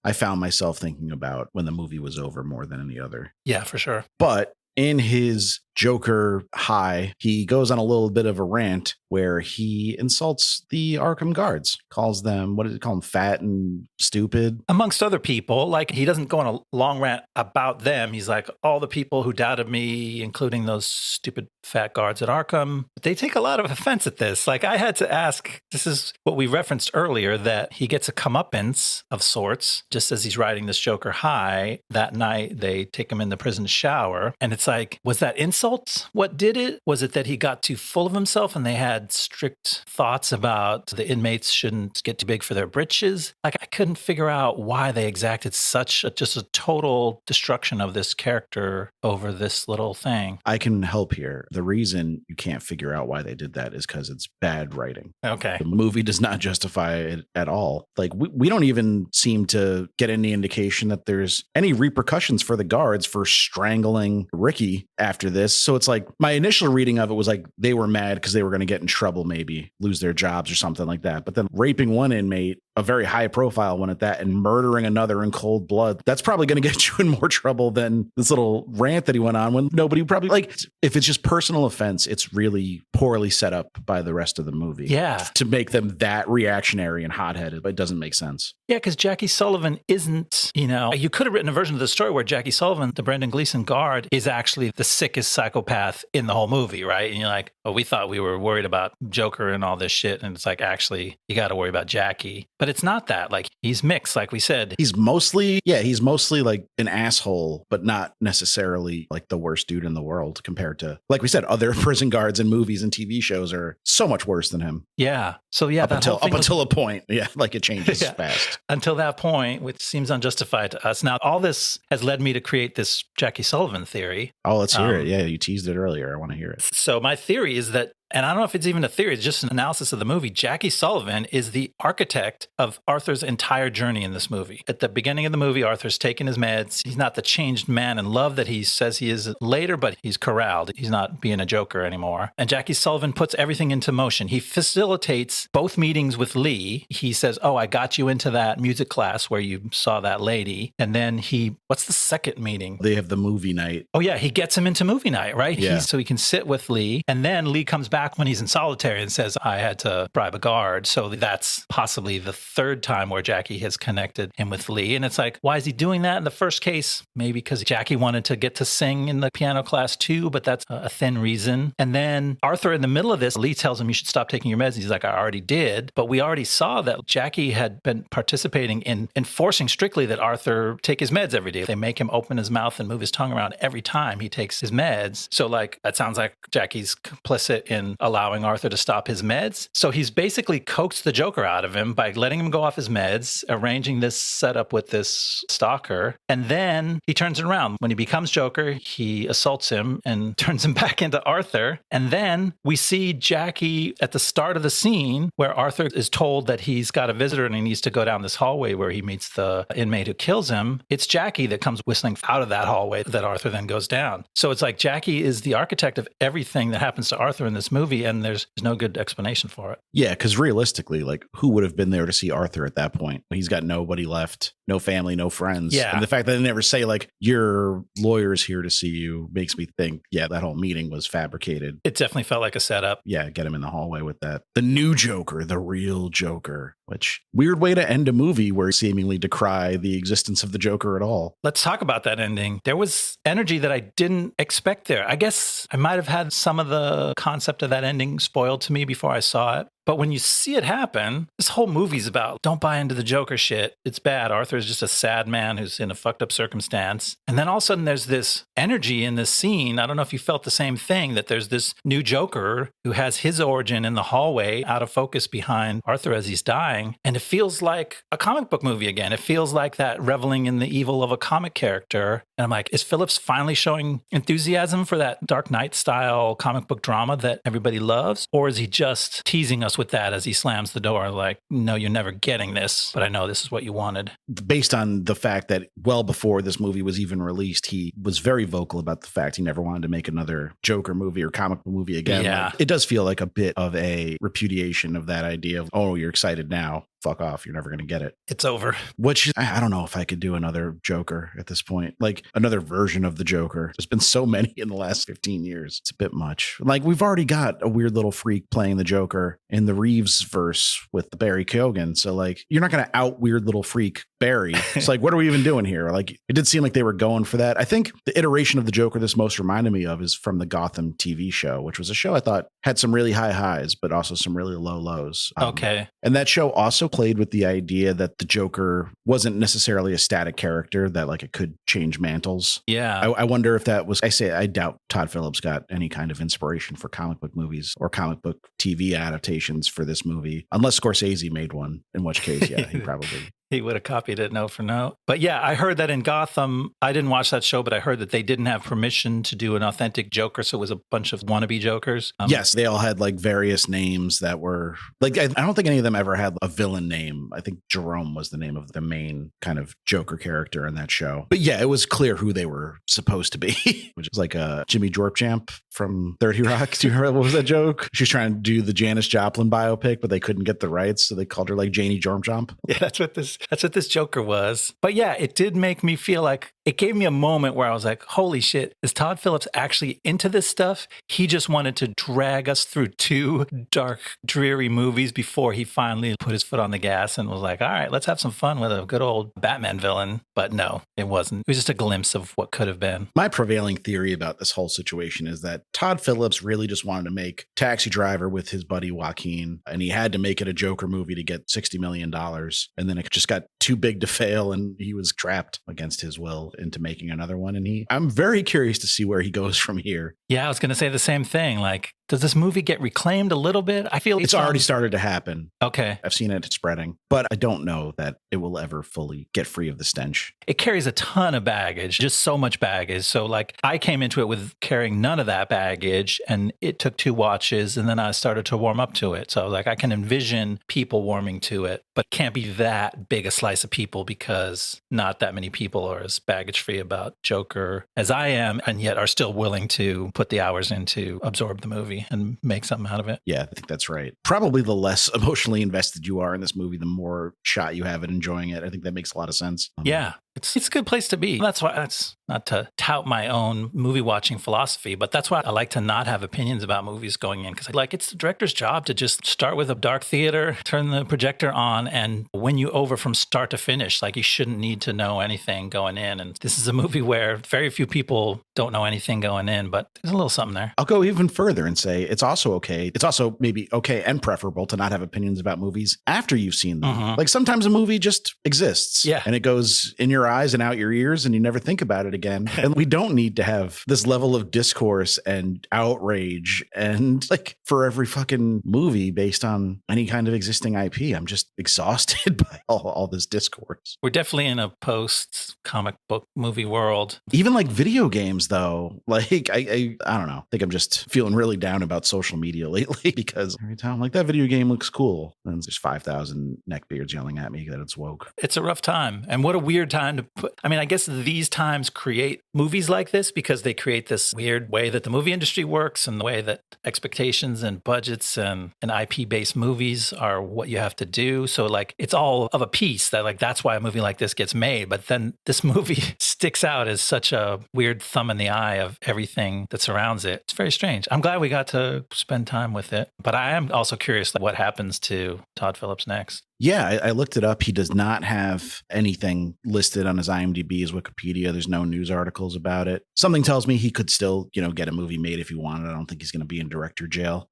I found myself thinking about when the movie was over more than any other. Yeah, for sure. But in his Joker high, he goes on a little bit of a rant where he insults the Arkham guards, calls them, what did he call them, fat and stupid? Amongst other people, like he doesn't go on a long rant about them. He's like, all the people who doubted me, including those stupid fat guards at Arkham, they take a lot of offense at this. Like I had to ask, this is what we referenced earlier, that he gets a comeuppance of sorts, just as he's riding this Joker high. That night, they take him in the prison shower. And it's like, was that insult what did it? Was it that he got too full of himself and they had strict thoughts about the inmates shouldn't get too big for their britches? Like I couldn't figure out why they exacted just a total destruction of this character over this little thing. I can help here. The reason you can't figure out why they did that is because it's bad writing. Okay. The movie does not justify it at all. Like we don't even seem to get any indication that there's any repercussions for the guards for strangling Ricky after this. So it's like my initial reading of it was like they were mad because they were going to get in trouble, maybe lose their jobs or something like that. But then raping one inmate, a very high profile one at that, and murdering another in cold blood, that's probably going to get you in more trouble than this little rant that he went on when nobody probably, like, if it's just personal offense, it's really poorly set up by the rest of the movie. Yeah. To make them that reactionary and hot-headed, it doesn't make sense. Yeah, because Jackie Sullivan isn't, you could have written a version of the story where Jackie Sullivan, the Brendan Gleeson guard, is actually the sickest psychopath in the whole movie, right? And you're like, oh, we thought we were worried about Joker and all this shit. And it's like, actually, you got to worry about Jackie. But But it's not that. Like, he's mixed, like we said. He's mostly like an asshole, but not necessarily like the worst dude in the world compared to, like we said, other prison guards in movies and TV shows are so much worse than him. Yeah. So yeah, up until a point. Yeah. Like it changes fast. Until that point, which seems unjustified to us. Now, all this has led me to create this Jackie Sullivan theory. Oh, let's hear it. Yeah, you teased it earlier. I want to hear it. So my theory is that, and I don't know if it's even a theory, it's just an analysis of the movie, Jackie Sullivan is the architect of Arthur's entire journey in this movie. At the beginning of the movie, Arthur's taking his meds. He's not the changed man in love that he says he is later, but he's corralled. He's not being a joker anymore. And Jackie Sullivan puts everything into motion. He facilitates both meetings with Lee. He says, oh, I got you into that music class where you saw that lady. And then what's the second meeting? They have the movie night. Oh, yeah. He gets him into movie night, right? Yeah. So he can sit with Lee. And then Lee comes back when he's in solitary and says, I had to bribe a guard. So that's possibly the third time where Jackie has connected him with Lee. And it's like, why is he doing that? In the first case, maybe because Jackie wanted to get to sing in the piano class too, but that's a thin reason. And then Arthur, in the middle of this, Lee tells him you should stop taking your meds. He's like, I already did. But we already saw that Jackie had been participating in enforcing strictly that Arthur take his meds every day. They make him open his mouth and move his tongue around every time he takes his meds. So like, that sounds like Jackie's complicit in allowing Arthur to stop his meds. So he's basically coaxed the Joker out of him by letting him go off his meds, arranging this setup with this stalker. And then he turns it around. When he becomes Joker, he assaults him and turns him back into Arthur. And then we see Jackie at the start of the scene where Arthur is told that he's got a visitor and he needs to go down this hallway where he meets the inmate who kills him. It's Jackie that comes whistling out of that hallway that Arthur then goes down. So it's like Jackie is the architect of everything that happens to Arthur in this movie, and there's no good explanation for it. Yeah, because realistically, like, who would have been there to see Arthur at that point? He's got nobody left, no family, no friends. Yeah. And the fact that they never say, like, your lawyer's here to see you makes me think, yeah, that whole meeting was fabricated. It definitely felt like a setup. Yeah, get him in the hallway with that. The new Joker, the real Joker, which weird way to end a movie where seemingly decry the existence of the Joker at all. Let's talk about that ending. There was energy that I didn't expect there. I guess I might have had some of the concept of that ending spoiled to me before I saw it. But when you see it happen, this whole movie's about don't buy into the Joker shit. It's bad. Arthur is just a sad man who's in a fucked up circumstance. And then all of a sudden there's this energy in this scene. I don't know if you felt the same thing, that there's this new Joker who has his origin in the hallway out of focus behind Arthur as he's dying. And it feels like a comic book movie again. It feels like that reveling in the evil of a comic character. And I'm like, is Phillips finally showing enthusiasm for that Dark Knight style comic book drama that everybody loves? Or is he just teasing us with that as he slams the door like, no, you're never getting this, but I know this is what you wanted? Based on the fact that well before this movie was even released, he was very vocal about the fact he never wanted to make another Joker movie or comic book movie again. Yeah. Like, it does feel like a bit of a repudiation of that idea of, oh, you're excited now. Fuck off. You're never going to get it. It's over. Which I don't know if I could do another Joker at this point, like another version of the Joker. There's been so many in the last 15 years. It's a bit much. Like, we've already got a weird little freak playing the Joker in the Reeves verse with Barry Keoghan. So like, you're not going to out weird little freak Barry. It's like, what are we even doing here? Like, it did seem like they were going for that. I think the iteration of the Joker this most reminded me of is from the Gotham TV show, which was a show I thought had some really high highs, but also some really low lows. Okay. And that show also played with the idea that the Joker wasn't necessarily a static character, that like it could change mantles. Yeah. I wonder if that was, I doubt Todd Phillips got any kind of inspiration for comic book movies or comic book TV adaptations for this movie, unless Scorsese made one, in which case, yeah, he probably... He would have copied it note for note. But yeah, I heard that in Gotham, I didn't watch that show, but I heard that they didn't have permission to do an authentic Joker. So it was a bunch of wannabe Jokers. Yes, they all had like various names that were like, I don't think any of them ever had a villain name. I think Jerome was the name of the main kind of Joker character in that show. But yeah, it was clear who they were supposed to be, which is like Jimmy Jorpchamp from 30 Rock. Do you remember what was that joke? She was trying to do the Janis Joplin biopic, but they couldn't get the rights. So they called her like Janie Jorpchamp. Yeah, that's what this That's what this Joker was. But yeah, it did make me feel like it gave me a moment where I was like, holy shit, is Todd Phillips actually into this stuff? He just wanted to drag us through 2 dark, dreary movies before he finally put his foot on the gas and was like, all right, let's have some fun with a good old Batman villain. But no, it wasn't. It was just a glimpse of what could have been. My prevailing theory about this whole situation is that Todd Phillips really just wanted to make Taxi Driver with his buddy Joaquin, and he had to make it a Joker movie to get $60 million. And then it just got too big to fail, and he was trapped against his will into making another one. And I'm very curious to see where he goes from here. Yeah, I was going to say the same thing. Like, does this movie get reclaimed a little bit? I feel it's already started to happen. Okay. I've seen it spreading, but I don't know that it will ever fully get free of the stench. It carries a ton of baggage, just so much baggage. So like I came into it with carrying none of that baggage, and it took 2 watches, and then I started to warm up to it. So like I can envision people warming to it, but it can't be that big a slice of people because not that many people are as baggage free about Joker as I am, and yet are still willing to put the hours in to absorb the movie and make something out of it. Yeah, I think that's right. Probably the less emotionally invested you are in this movie, the more shot you have at enjoying it. I think that makes a lot of sense. Yeah. It's a good place to be. That's why, that's not to tout my own movie watching philosophy, but that's why I like to not have opinions about movies going in, because like it's the director's job to just start with a dark theater, turn the projector on, and win you over from start to finish. Like you shouldn't need to know anything going in. And this is a movie where very few people don't know anything going in, but there's a little something there. I'll go even further and say it's also okay. It's also maybe okay and preferable to not have opinions about movies after you've seen them. Mm-hmm. Like sometimes a movie just exists. Yeah. And it goes in your eyes and out your ears and you never think about it again. And we don't need to have this level of discourse and outrage and like for every fucking movie based on any kind of existing IP. I'm just exhausted by all this discourse. We're definitely in a post comic book movie world. Even like video games though, like I don't know. I think I'm just feeling really down about social media lately because every time I'm like that video game looks cool. And there's 5,000 neckbeards yelling at me that it's woke. It's a rough time. And what a weird time to put. I mean, I guess these times create movies like this because they create this weird way that the movie industry works and the way that expectations and budgets and IP-based movies are what you have to do. So like it's all of a piece that like that's why a movie like this gets made. But then this movie sticks out as such a weird thumb in the eye of everything that surrounds it. It's very strange. I'm glad we got to spend time with it. But I am also curious like, what happens to Todd Phillips next. Yeah, I looked it up. He does not have anything listed on his IMDb, his Wikipedia. There's no news articles about it. Something tells me he could still, get a movie made if he wanted. I don't think he's going to be in director jail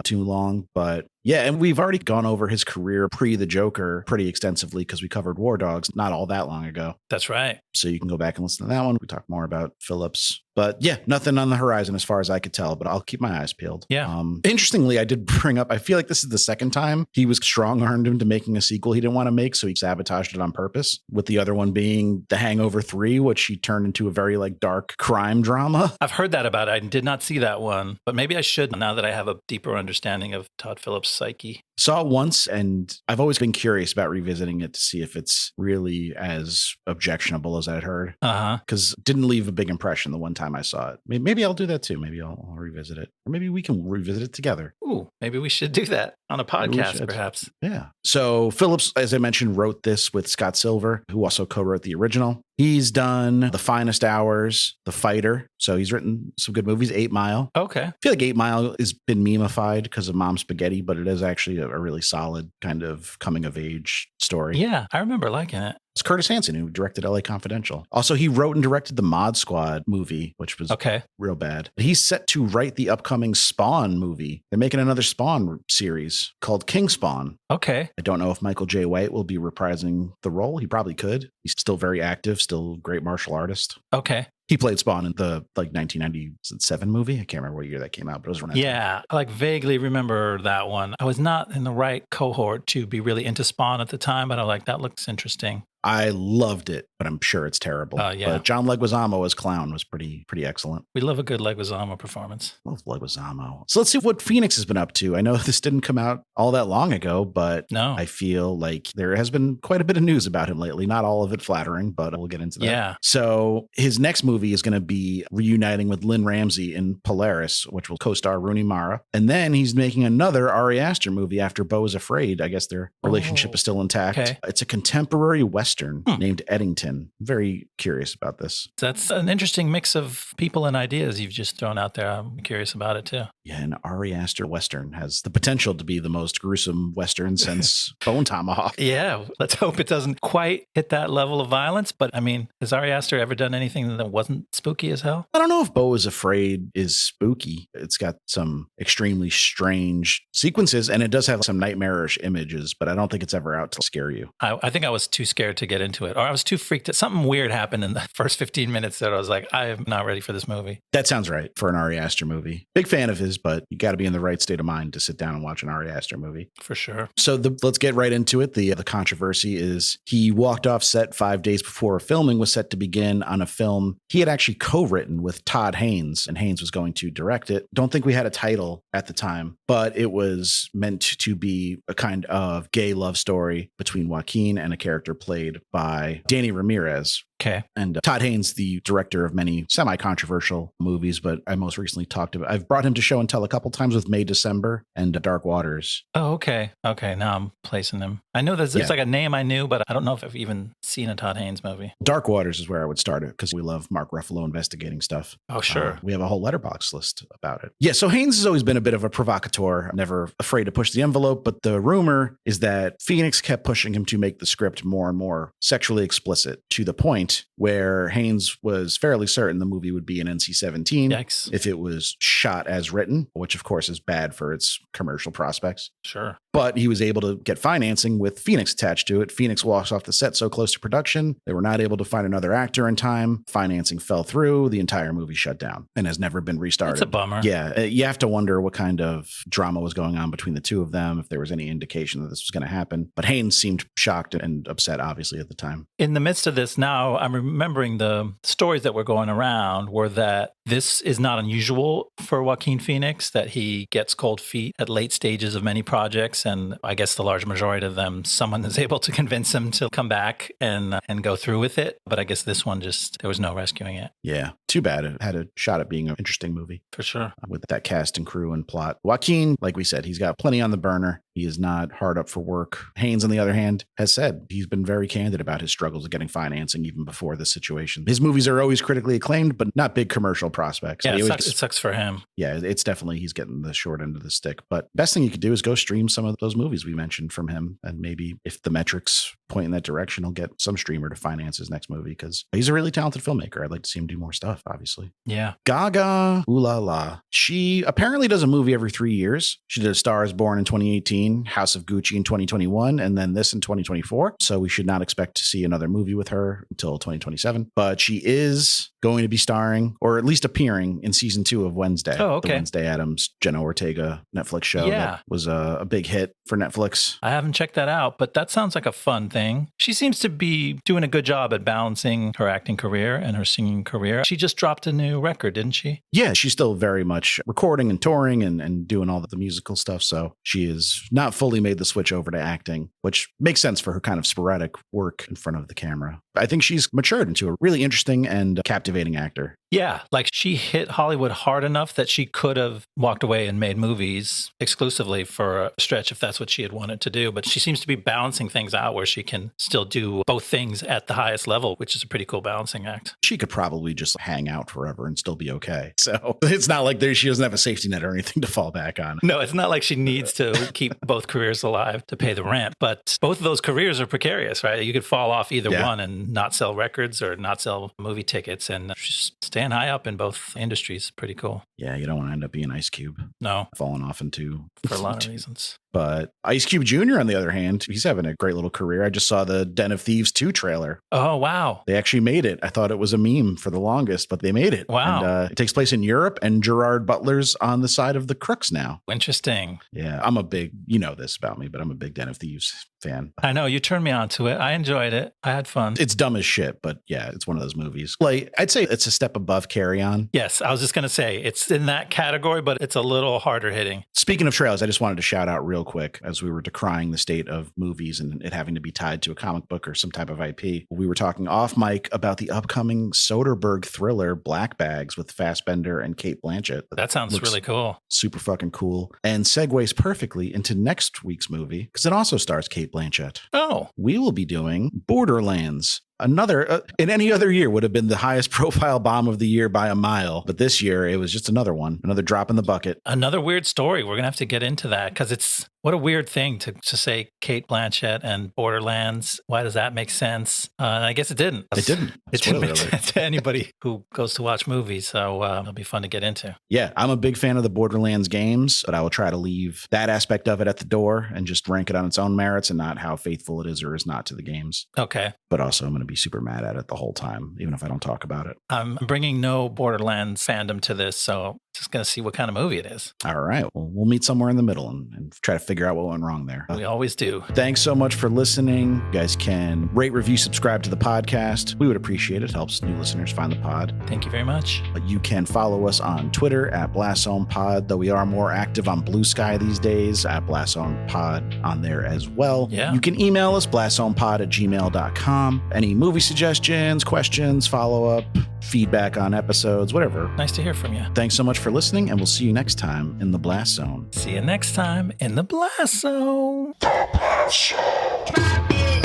too long. But yeah, and we've already gone over his career pre the Joker pretty extensively because we covered War Dogs not all that long ago. That's right. So you can go back and listen to that one. We talk more about Phillips. But yeah, nothing on the horizon as far as I could tell, but I'll keep my eyes peeled. Yeah. Interestingly, I did bring up, I feel like this is the second time he was strong-armed into making a sequel he didn't want to make, so he sabotaged it on purpose, with the other one being The Hangover 3, which he turned into a very like dark crime drama. I've heard that about it. I did not see that one, but maybe I should now that I have a deeper understanding of Todd Phillips' psyche. Saw it once, and I've always been curious about revisiting it to see if it's really as objectionable as I'd heard. Because it didn't leave a big impression the one time I saw it. Maybe I'll do that too. Maybe I'll revisit it. Or maybe we can revisit it together. Ooh, maybe we should do that on a podcast, perhaps. Yeah. So Phillips, as I mentioned, wrote this with Scott Silver, who also co-wrote the original. He's done The Finest Hours, The Fighter. So he's written some good movies. 8 Mile. Okay. I feel like 8 Mile has been memeified because of Mom Spaghetti, but it is actually a really solid kind of coming of age story. Yeah, I remember liking it. It's Curtis Hanson who directed LA Confidential. Also, he wrote and directed the Mod Squad movie, which was real bad. He's set to write the upcoming Spawn movie. They're making another Spawn series called King Spawn. Okay. I don't know if Michael J. White will be reprising the role. He probably could. He's still very active, still a great martial artist. Okay. He played Spawn in the 1997 movie. I can't remember what year that came out, but it was around. Yeah, I vaguely remember that one. I was not in the right cohort to be really into Spawn at the time, but I was like, that looks interesting. I loved it, but I'm sure it's terrible. Yeah. But John Leguizamo as clown was pretty excellent. We love a good Leguizamo performance. Love Leguizamo. So let's see what Phoenix has been up to. I know this didn't come out all that long ago, but no. I feel like there has been quite a bit of news about him lately. Not all of it flattering, but we'll get into that. Yeah. So his next movie is going to be reuniting with Lynn Ramsey in Polaris, which will co-star Rooney Mara. And then he's making another Ari Aster movie after Beau is Afraid. I guess their relationship is still intact. Okay. It's a contemporary Western named Eddington. Very curious about this. That's an interesting mix of people and ideas you've just thrown out there. I'm curious about it too. Yeah, an Ari Aster Western has the potential to be the most gruesome Western since Bone Tomahawk. Yeah, let's hope it doesn't quite hit that level of violence. But I mean, has Ari Aster ever done anything that wasn't spooky as hell? I don't know if Beau is Afraid is spooky. It's got some extremely strange sequences, and it does have some nightmarish images, but I don't think it's ever out to scare you. I think I was too scared to get into it, or I was too freaked out. Something weird happened in the first 15 minutes that I was like, I am not ready for this movie. That sounds right for an Ari Aster movie. Big fan of his, but you got to be in the right state of mind to sit down and watch an Ari Aster movie. For sure. So let's get right into it. The controversy is he walked off set 5 days before filming was set to begin on a film he had actually co-written with Todd Haynes, and Haynes was going to direct it. Don't think we had a title at the time, but it was meant to be a kind of gay love story between Joaquin and a character played by Danny Ramirez. Okay. And Todd Haynes, the director of many semi-controversial movies, but I most recently I've brought him to show and tell a couple times with May, December and Dark Waters. Oh, okay. Okay. Now I'm placing him. I know it's like a name I knew, but I don't know if I've even seen a Todd Haynes movie. Dark Waters is where I would start it because we love Mark Ruffalo investigating stuff. Oh, sure. We have a whole letterbox list about it. Yeah. So Haynes has always been a bit of a provocateur, never afraid to push the envelope. But the rumor is that Phoenix kept pushing him to make the script more and more sexually explicit to the point where Haynes was fairly certain the movie would be an NC-17 Yikes. if it was shot as written, which of course is bad for its commercial prospects. Sure. But he was able to get financing with Phoenix attached to it. Phoenix walks off the set so close to production, they were not able to find another actor in time. Financing fell through. The entire movie shut down and has never been restarted. It's a bummer. Yeah. You have to wonder what kind of drama was going on between the two of them, if there was any indication that this was going to happen. But Haynes seemed shocked and upset, obviously, at the time. In the midst of this now, I'm remembering the stories that were going around were that this is not unusual for Joaquin Phoenix, that he gets cold feet at late stages of many projects. And I guess the large majority of them, someone is able to convince him to come back and go through with it. But I guess this one there was no rescuing it. Yeah. Too bad. It had a shot at being an interesting movie. For sure. With that cast and crew and plot. Joaquin, like we said, he's got plenty on the burner. He is not hard up for work. Haynes, on the other hand, has said he's been very candid about his struggles of getting financing even before this situation. His movies are always critically acclaimed, but not big commercial prospects. Yeah, it sucks for him. Yeah, it's definitely, he's getting the short end of the stick. But best thing you could do is go stream some of those movies we mentioned from him. And maybe if the metrics point in that direction, he'll get some streamer to finance his next movie because he's a really talented filmmaker. I'd like to see him do more stuff, obviously. Yeah. Gaga, ooh la la. She apparently does a movie every 3 years. She did A Star is Born in 2018, House of Gucci in 2021, and then this in 2024. So we should not expect to see another movie with her until 2027. But she is going to be starring, or at least appearing, in season 2 of Wednesday. Oh, okay. The Wednesday Addams, Jenna Ortega Netflix show that was a big hit for Netflix. I haven't checked that out, but that sounds like a fun thing. She seems to be doing a good job at balancing her acting career and her singing career. She just dropped a new record, didn't she? Yeah, she's still very much recording and touring and doing all the musical stuff. So she is not fully made the switch over to acting, which makes sense for her kind of sporadic work in front of the camera. I think she's matured into a really interesting and captivating actor. Yeah, like she hit Hollywood hard enough that she could have walked away and made movies exclusively for a stretch if that's what she had wanted to do. But she seems to be balancing things out where she can still do both things at the highest level, which is a pretty cool balancing act. She could probably just hang out forever and still be okay. So it's not like she doesn't have a safety net or anything to fall back on. No, it's not like she needs to keep both careers alive to pay the rent. But both of those careers are precarious, right? You could fall off either one and not sell records or not sell movie tickets and she's staying staying high up in both industries. Pretty cool. Yeah, you don't want to end up being Ice Cube. No, Falling off into for a lot of reasons. But Ice Cube Jr., on the other hand, he's having a great little career. I just saw the Den of Thieves 2 trailer. Oh, wow. They actually made it. I thought it was a meme for the longest, but they made it. Wow. And it takes place in Europe, and Gerard Butler's on the side of the crooks now. Interesting. Yeah, I'm a big, you know this about me, but I'm a big Den of Thieves fan. I know. You turned me on to it. I enjoyed it. I had fun. It's dumb as shit, but yeah, it's one of those movies. Like, I'd say it's a step above Carry On. Yes, I was just going to say it's in that category, but it's a little harder hitting. Speaking of trailers, I just wanted to shout out real quick as we were decrying the state of movies and it having to be tied to a comic book or some type of IP. We were talking off mic about the upcoming Soderbergh thriller Black Bags with Fassbender and Cate Blanchett. That sounds really cool. Super fucking cool. And segues perfectly into next week's movie because it also stars Cate Blanchett. Oh. We will be doing Borderlands. Another, in any other year, would have been the highest profile bomb of the year by a mile. But this year, it was just another one, another drop in the bucket. Another weird story. We're going to have to get into that because it's what a weird thing to say Cate Blanchett and Borderlands. Why does that make sense? And I guess it didn't. It didn't. It didn't make sense to anybody who goes to watch movies. So it'll be fun to get into. Yeah, I'm a big fan of the Borderlands games, but I will try to leave that aspect of it at the door and just rank it on its own merits and not how faithful it is or is not to the games. Okay. But also, I'm going to be super mad at it the whole time, even if I don't talk about it. I'm bringing no Borderlands fandom to this, so just going to see what kind of movie it is. All right. Well, we'll meet somewhere in the middle and try to figure out what went wrong there. We always do. Thanks so much for listening. You guys can rate, review, subscribe to the podcast. We would appreciate it. It helps new listeners find the pod. Thank you very much. You can follow us on Twitter at BlastZonePod, though we are more active on Blue Sky these days at BlastZonePod on there as well. Yeah. You can email us, blastzonepod@gmail.com. Any movie suggestions, questions, follow-up, feedback on episodes, whatever. Nice to hear from you. Thanks so much for listening, and we'll see you next time in the Blast Zone. See you next time in the Blast Zone. The Blast Zone.